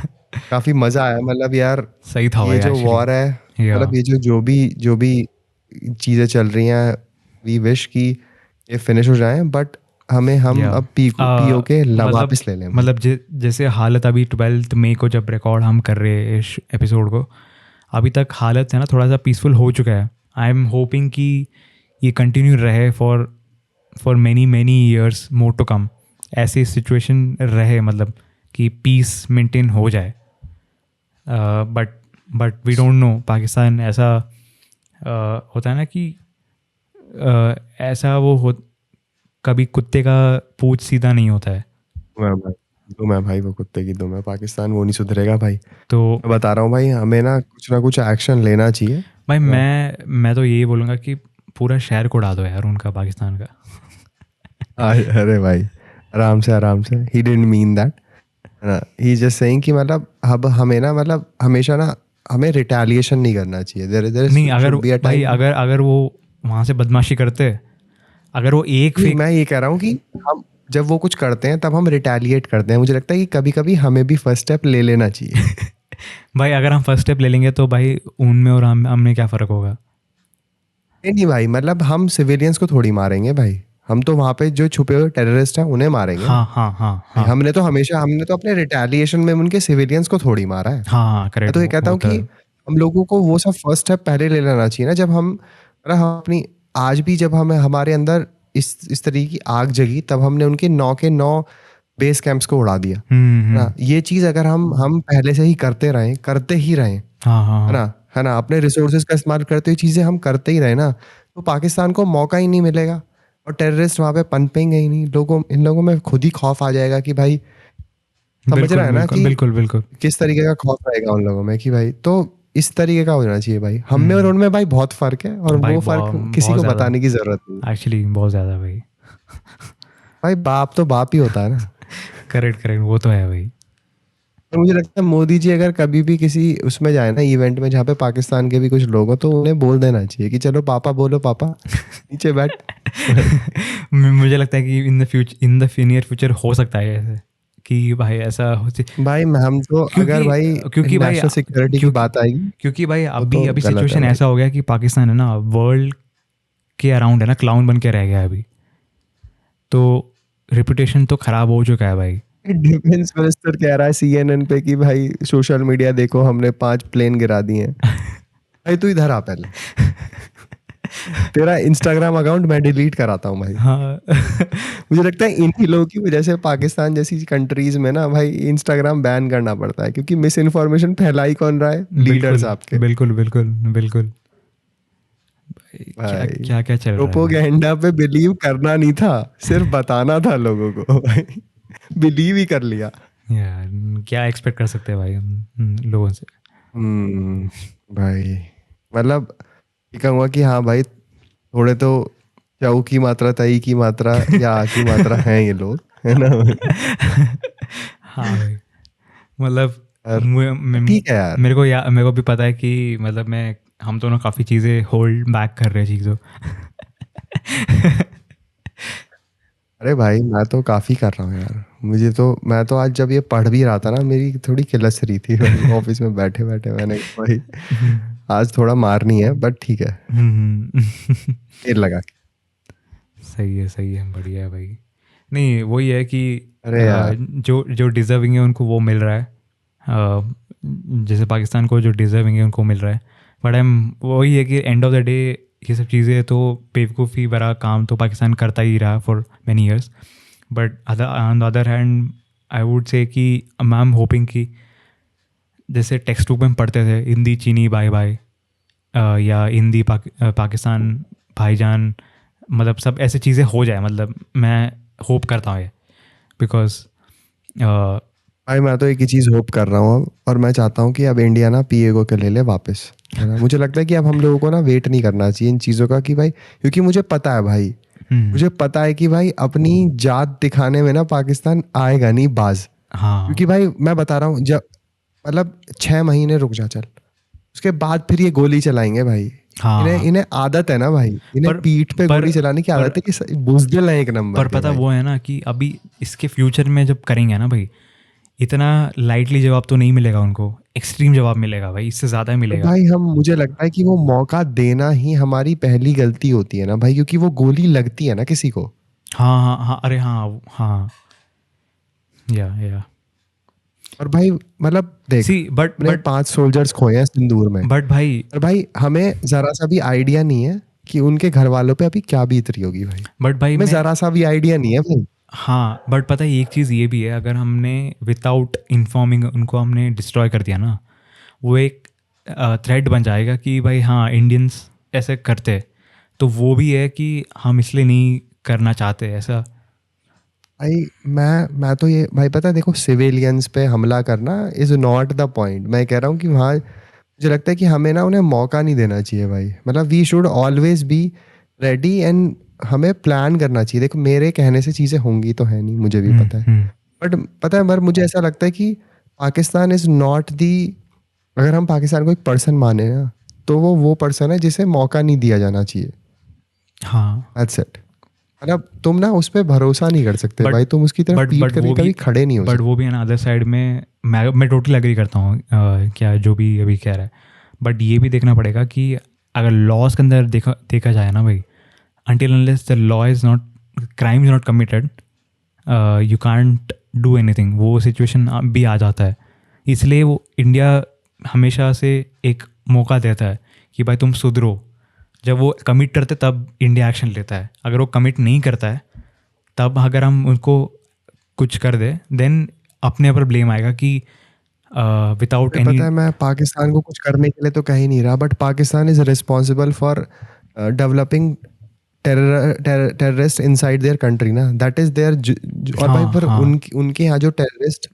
काफी मजा आया, मतलब यार सही था ये भाई जो एक्चुअली। वॉर है, या मतलब ये जो भी चीजें चल रही हैं, वी विश कि ये फिनिश हो जाए, बट हम या अब पीओ के मतलब वापस ले लें भाई। मतलब जैसे हालत अभी 12 मई को जब रिकॉर्ड हम कर रहे हैं इस एपिसोड को, अभी तक हालत है ना थोड़ा सा पीसफुल हो चुका है। आई एम होपिंग कि ये कंटिन्यू रहे for many many years more to come. ऐसी सिचुएशन रहे, मतलब कि पीस मेंटेन हो जाए। But we don't know, Pakistan ऐसा होता है ना कि ऐसा वो हो, कभी कुत्ते का पूंछ सीधा नहीं होता है। दुम है भाई, वो कुत्ते की दुम है, पाकिस्तान वो नहीं सुधरेगा भाई। तो मैं बता रहा हूँ भाई, हमें ना कुछ एक्शन लेना चाहिए। भाई हाँ। मैं तो यही बोलूँगा कि पूरा शहर को उड़ा दो यार उनका, पाकिस्तान का। अरे भाई आराम से, ही डिडंट मीन दैट, है ना। ही जस्ट सेइंग कि मतलब अब हमें ना, मतलब हमेशा ना हमें रिटेलिएशन नहीं करना चाहिए। देयर नहीं, अगर शुड बी अ भाई टाइम। अगर वो वहाँ से बदमाशी करते, अगर वो एक नहीं, फेक। मैं ये कह रहा हूँ कि हम जब वो कुछ करते हैं तब हम रिटेलिएट करते हैं। मुझे लगता है कि कभी कभी हमें भी फर्स्ट स्टेप ले लेना चाहिए। भाई अगर हम फर्स्ट स्टेप ले लेंगे तो भाई उनमें और हमने क्या फ़र्क होगा। नहीं भाई, मतलब हम सिविलियंस को थोड़ी मारेंगे भाई, हम तो वहां पे जो छुपे हुए टेररिस्ट हैं उन्हें मारेंगे ना हाँ हाँ हाँ भाई। हाँ हमने तो अपने रिटेलिएशन में उनके सिविलियंस को थोड़ी मारा है। हाँ हाँ, मैं करेक्ट, तो ये कहता वो हूँ तो कि है। हम लोगों को वो सब फर्स्ट स्टेप पहले ले लेना चाहिए ना, जब हम, मतलब हम अपनी, आज भी जब हमें हमारे अंदर इस तरीके की आग जगी, तब हमने उनके 9 के 9 बेस कैंप्स को उड़ा दिया, है ना। ये चीज अगर हम पहले से ही करते ही रहें, हाँ हाँ है हाँ, ना, अपने रिसोर्सेज का इस्तेमाल करते हुए चीजें हम करते ही रहे ना, तो पाकिस्तान को मौका ही नहीं मिलेगा, और टेररिस्ट वहां पे पनपेंगे ही नहीं। इन लोगों में खुद ही खौफ आ जाएगा कि भाई, समझ रहा बिल्कुल है ना बिल्कुल कि बिल्कुल बिल्कुल। किस तरीके का खौफ रहेगा उन लोगों में, कि भाई तो इस तरीके का होना चाहिए भाई। हम में और उनमें भाई बहुत फर्क है, और भाई वो फर्क बहुत किसी बहुत को ज़्यादा, बताने की जरूरत नहीं। एक्चुअली बहुत ज़्यादा भाई। भाई बाप तो बाप ही होता है ना। करेक्ट करेक्ट, वो तो है भाई। तो मुझे लगता है मोदी जी अगर कभी भी किसी उसमें जाए ना, इवेंट में जहाँ पे पाकिस्तान के भी कुछ लोग हो, तो उन्हें बोल देना चाहिए कि चलो पापा, बोलो पापा, नीचे बैठ। मुझे लगता है कि इन द नियर फ्यूचर हो सकता है ऐसे, कि भाई ऐसा हो। भाई हम तो, अगर क्योंकि भाई क्योंकि भाई नेशनल सिक्योरिटी की क्योंकि बात आएगी, क्योंकि भाई वो अभी तो अभी गलत है सिचुएशन भाई। ऐसा हो गया कि पाकिस्तान है ना वर्ल्ड के अराउंड है ना क्लाउन बन के रह गया है अभी। तो रेपुटेशन तो खराब हो चुका है भाई। डिफेंस मिनिस्टर कह रहा है सीएनएन पे कि भाई सोशल मीडिया देखो, हमने 5 प्लेन गिरा दिए हैं। भाई तू इधर आ पहले, तेरा इंस्टाग्राम अकाउंट मैं डिलीट कराता हूँ भाई। हाँ। मुझे लगता है इन्हीं लोगों की वजह से पाकिस्तान जैसी कंट्रीज में ना भाई इंस्टाग्राम बैन करना पड़ता है, क्योंकि मिस इन्फॉर्मेशन फैलाई कौन रहा है, लीडर्स बिल्कुल आपके। बिल्कुल बिल्कुल बिल्कुल। क्या भाई क्या क्या चल रहा है भाई। प्रोपोगेंडा पे बिलीव करना नहीं था, सिर्फ बताना था लोगों को। भाई बिलीव ही कर लिया। यार क्या एक्सपेक्ट कर सकते हैं भाई हम लोगों से। हम्म। भाई मतलब ये कहूँगा कि हाँ भाई, थोड़े तो चाऊ की मात्रा, तई की मात्रा या आ की मात्रा हैं ये लोग, है ना भाई। हाँ भाई, मतलब ठीक है यार। मेरे को भी पता है कि मतलब हम दोनों काफ़ी चीज़ें होल्ड बैक कर रहे हैं चीज़ों। अरे भाई मैं तो काफी कर रहा हूँ यार। मैं तो आज जब ये पढ़ भी रहा था ना, मेरी थोड़ी किलस रही थी भाई ऑफिस में बैठे बैठे, मैंने कहा भाई आज थोड़ा मारनी है, बट ठीक है, देर लगा के। सही है, बढ़िया है भाई। नहीं, वही है कि अरे यार जो जो डिज़र्विंग है उनको वो मिल रहा है। जैसे पाकिस्तान को जो डिज़र्विंग है उनको मिल रहा है, बट वही है कि एंड ऑफ द डे ये सब चीज़ें तो बेवकूफ़ी भरा काम तो पाकिस्तान करता ही रहा for many years. But on the other hand I would say कि आई एम होपिंग कि जैसे टेक्स्ट बुक में हम पढ़ते थे हिंदी चीनी बाय बाय, या हिंदी पाकिस्तान भाईजान, मतलब सब ऐसे चीज़ें हो जाए, मतलब मैं होप करता हूँ ये, बिकॉज भाई मैं तो एक ही चीज होप कर रहा हूँ अब, और मैं चाहता हूँ कि अब इंडिया ना पीएगो के ले ले वापस, है ना। मुझे लगता है कि अब हम लोगों को ना वेट नहीं करना चाहिए इन चीज़ों का, कि भाई क्योंकि मुझे पता है भाई, मुझे पता है कि भाई अपनी जात दिखाने में ना पाकिस्तान आएगा नहीं बाज। हाँ क्योंकि भाई मैं बता रहा हूँ, जब मतलब 6 महीने रुक जा चल, उसके बाद फिर ये गोली चलाएंगे भाई। हाँ इन्हें हाँ, इन्हें आदत है ना भाई, इन्हें पर पीठ पे पर गोली चलाने की पर आदत है, कि बुजदिल है एक नंबर पर के पता भाई। वो है ना कि अभी इसके फ्यूचर में जब करेंगे ना भाई, इतना लाइटली जवाब तो नहीं मिलेगा उनको, एक्सट्रीम जवाब मिलेगा भाई, इससे ज़्यादा ही तो मिलेगा। भाई हम मुझे लगता है कि वो मौका देना ही हमारी पहली गलती होती है ना भाई, क्योंकि वो गोली लगती है ना किसी को। हाँ हाँ हाँ, अरे हाँ हाँ, या और भाई मतलब देख, सी बट अपने बट 5 सोल्जर्स खोए हैं सिंदूर में, बट भाई और भाई हमें जरा सा भी आइडिया नहीं है कि उनके घर वालों पे अभी क्या बीत रही होगी भाई। बट भाई हमें मैं जरा सा भी आइडिया नहीं है भाई। हाँ, बट पता है एक चीज़ ये भी है, अगर हमने विदाउट इन्फॉर्मिंग उनको हमने डिस्ट्रॉय कर दिया ना, वो एक थ्रेड बन जाएगा कि भाई हाँ इंडियंस ऐसे करते, तो वो भी है कि हम इसलिए नहीं करना चाहते ऐसा। भाई मैं तो ये भाई पता है, देखो सिविलियंस पे हमला करना इज नॉट द पॉइंट। मैं कह रहा हूँ कि वहाँ मुझे लगता है कि हमें ना उन्हें मौका नहीं देना चाहिए भाई। मतलब we should always be ready, and हमें प्लान करना चाहिए। देखो मेरे कहने से चीज़ें होंगी तो है नहीं, मुझे भी पता है, हम्म, बट पता है, पर मुझे ऐसा लगता है कि पाकिस्तान इज नॉट दी, अगर हम पाकिस्तान को एक पर्सन माने ना, तो वो पर्सन है जिसे मौका नहीं दिया जाना चाहिए। हाँ, दैट्स इट। मतलब तुम ना उस पर भरोसा नहीं कर सकते बट भाई, तुम उसकी तरफ बट पीट बट करके वो भी कभी खड़े नहीं हो बट सकते। वो भी है ना अदर साइड में, मैं टोटली एग्री करता हूँ क्या जो भी अभी कह रहा है, बट ये भी देखना पड़ेगा कि अगर लॉज के अंदर देखा जाए ना भाई, until unless the law is not, crime is not committed, you can't do anything, वो सिचुएशन भी आ जाता है। इसलिए वो इंडिया हमेशा से एक मौका देता है कि भाई तुम सुधरो। जब वो कमिट करते तब इंडिया एक्शन लेता है, अगर वो कमिट नहीं करता है तब अगर हम उनको कुछ कर दे देन अपने ऊपर ब्लेम आएगा कि विदाउट मुझे एनी। पता है मैं पाकिस्तान को कुछ करने के लिए तो कह ही नहीं रहा, but Pakistan is responsible for developing terrorist inside their country ना, दैट इज देयर। और भाई हाँ पर हाँ उनके यहाँ जो टेररिस्ट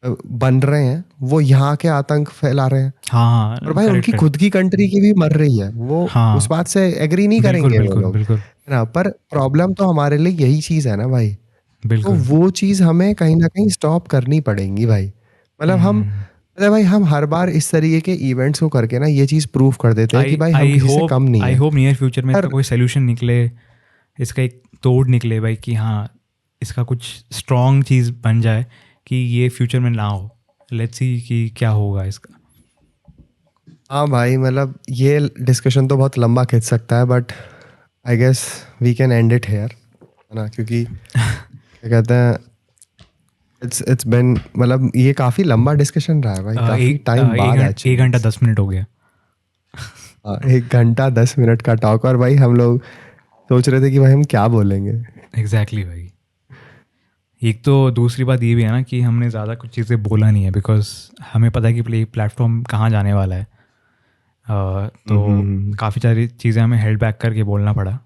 बन रहे हैं वो यहाँ के आतंक फैला रहे हैं, हाँ और हाँ, भाई करेक्ट उनकी करेक्ट, खुद की कंट्री की भी मर रही है। वो उस हाँ बात से एग्री नहीं बिल्कुल करेंगे वो बिल्कुल लोग, बिल्कुल है ना। पर प्रॉब्लम तो हमारे लिए यही चीज है ना भाई। तो बिल्कुल। वो चीज हमें कहीं ना कहीं स्टॉप करनी पड़ेगी भाई। मतलब हम, हम्म, मतलब भाई हम हर बार इस तरीके के इवेंट्स को करके ना ये चीज प्रूव कर देते हैं कि भाई हम किसी से कम नहीं आई है। होप नियर फ्यूचर में इसका यार कोई सोल्यूशन निकले, इसका एक तोड़ निकले भाई, कि हाँ इसका कुछ स्ट्रॉन्ग चीज़ बन जाए कि ये फ्यूचर में ना हो। लेट्स सी कि क्या होगा इसका। हाँ भाई, मतलब ये डिस्कशन तो बहुत लंबा खिंच सकता है, but I guess we can end it here, है ना। क्योंकि क्या कहते हैं, इट्स बिन, मतलब ये काफी लंबा डिस्कशन रहा है भाई, काफी टाइम बाद एक एक्चुअली। घंटा 10 मिनट हो गया। 1 घंटा 10 मिनट का टॉक, और भाई हम लोग सोच रहे थे कि भाई हम क्या बोलेंगे। एग्जैक्टली भाई। एक तो दूसरी बात ये भी है ना कि हमने ज़्यादा कुछ चीज़ें बोला नहीं है, बिकॉज हमें पता है कि प्ले प्लेटफॉर्म कहाँ जाने वाला है। तो हम्म। काफ़ी सारी चीज़ें हमें हेल्ड बैक करके बोलना पड़ा,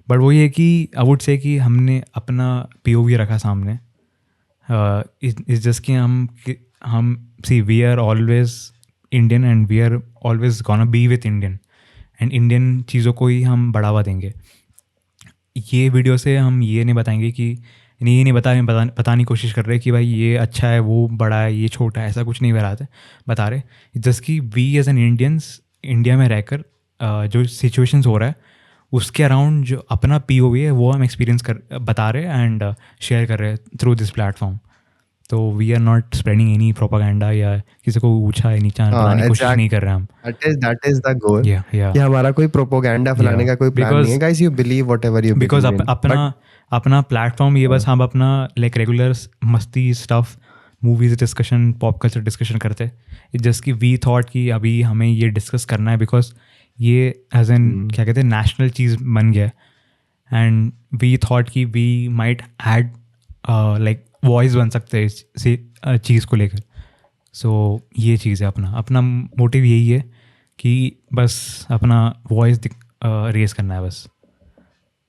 बट वही है कि आई वुड से कि हमने अपना पीओवी रखा सामने। इस जस्ट हम see we are always Indian and we are always gonna be with Indian, and Indian चीज़ों को ही हम बढ़ावा देंगे। ये वीडियो से हम ये नहीं बताएंगे कि ये नहीं बताने की कोशिश कर रहे कि भाई ये अच्छा है, वो बड़ा है, ये छोटा है, ऐसा कुछ नहीं बता रहे जस्ट कि we as an Indians India में रहकर जो सिचुएशंस हो रहा है उसके अराउंड जो अपना POV है वो हम एक्सपीरियंस बता रहे एंड शेयर कर रहे हैं थ्रू दिस प्लेटफॉर्म। तो we are not spreading any propaganda या किसी को ऊंचा नीचा बनाने की कोशिश नहीं कर रहे हम। That is the goal. कि हमारा कोई प्रोपोगेंडा फैलाने का कोई प्लान नहीं है guys, you believe whatever you because believe अपना प्लेटफॉर्म ये बस हम अपना लाइक रेगुलर मस्ती stuff movies discussion pop culture discussion करते जस्ट कि वी थॉट कि अभी हमें ये डिस्कस करना है बिकॉज ये एज एन क्या कहते हैं नेशनल चीज़ बन गया एंड वी थॉट कि we might add like voice बन सकते हैं इस चीज़ को लेकर। सो ये चीज़ है अपना मोटिव यही है कि बस अपना वॉइस रेस करना है बस।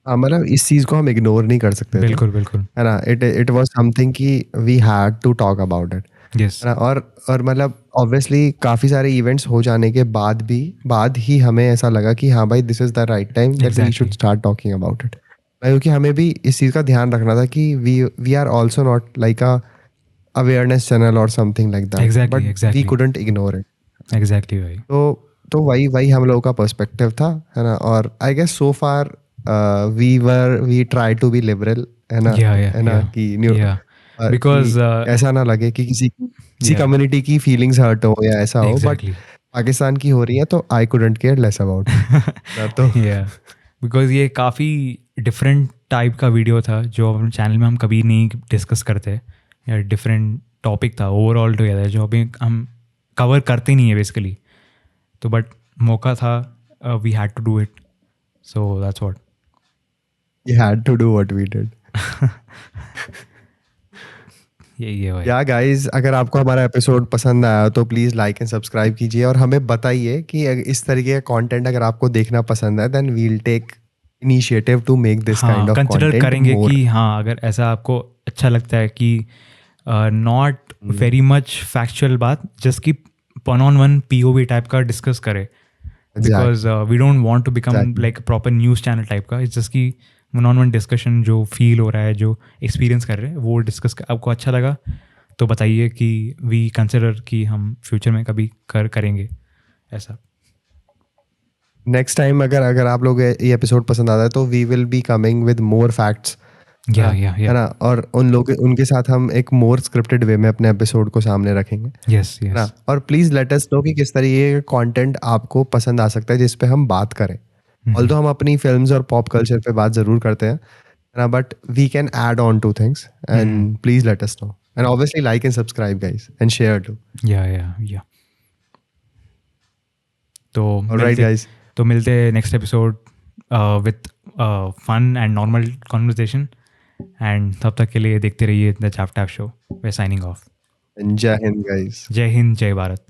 मतलब इस चीज को हम इग्नोर नहीं कर सकते। बिल्कुल बिल्कुल है ना, इट वाज समथिंग कि we had to talk about it. Yes है ना, और मतलब ऑब्वियसली काफी सारे इवेंट्स हो जाने के बाद ही हमें ऐसा लगा कि हाँ भाई this is the right time that we should start talking about it. क्योंकि हमें भी इस चीज का ध्यान रखना था कि we are also not like a awareness channel or something like that, but we couldn't ignore it. Exactly भाई। तो वही हम लोगों का पर्सपेक्टिव था, है ना। और I guess so far we try to be liberal, है ना। है ना कि बिकॉज ऐसा ना लगे कि किसी कम्युनिटी की फीलिंग्स हर्ट हो या ऐसा हो, बट पाकिस्तान की हो रही है तो I couldn't care less about तो बिकॉज ये काफ़ी डिफरेंट टाइप का वीडियो था जो अपने चैनल में हम कभी नहीं डिस्कस करते, या डिफरेंट टॉपिक था ओवरऑल टुगेदर जो अभी हम कवर करते नहीं है बेसिकली। तो बट मौका था, we had to do it, so that's what you had to do what we did. यही है भाई। या गाइज, अगर आपको हमारा एपिसोड पसंद आया तो प्लीज़ लाइक एंड सब्सक्राइब कीजिए और हमें बताइए कि इस तरीके का कंटेंट अगर आपको देखना पसंद है then we'll take initiative to make this kind of consider content करेंगे कि हाँ अगर ऐसा आपको अच्छा लगता है कि नॉट वेरी मच फैक्चुअल बात, जस्ट कि one-on-one POV टाइप का डिस्कस करे, because we don't want to become like proper news channel type का। इट्स जस्ट कि one-on-one डिस्कशन जो फील हो रहा है, जो एक्सपीरियंस कर रहे हैं वो डिस्कस आपको अच्छा लगा तो बताइए कि वी कंसिडर कि हम फ्यूचर में कभी करेंगे ऐसा। नेक्स्ट टाइम अगर आप लोग ये एपिसोड पसंद आता है तो we will be coming with more facts, है ना। और उनके साथ हम एक मोर स्क्रिप्टेड वे में अपने एपिसोड को सामने रखेंगे। यस ना, और प्लीज लेट अस नो कि किस तरीके का कंटेंट आपको पसंद आ सकता है जिस पे हम बात करें। ऑल्दो हम अपनी फिल्म्स और पॉप कल्चर पे बात जरूर करते हैं, ना, but we can add on two things and please let us know and obviously like and subscribe guys and share too. या तो ऑलराइट गाइस, तो मिलते हैं next episode with fun and normal conversation, and तब तक के लिए देखते रहिए the chap tap show. We signing off. Jai Hind guys. जय हिंद, जय भारत।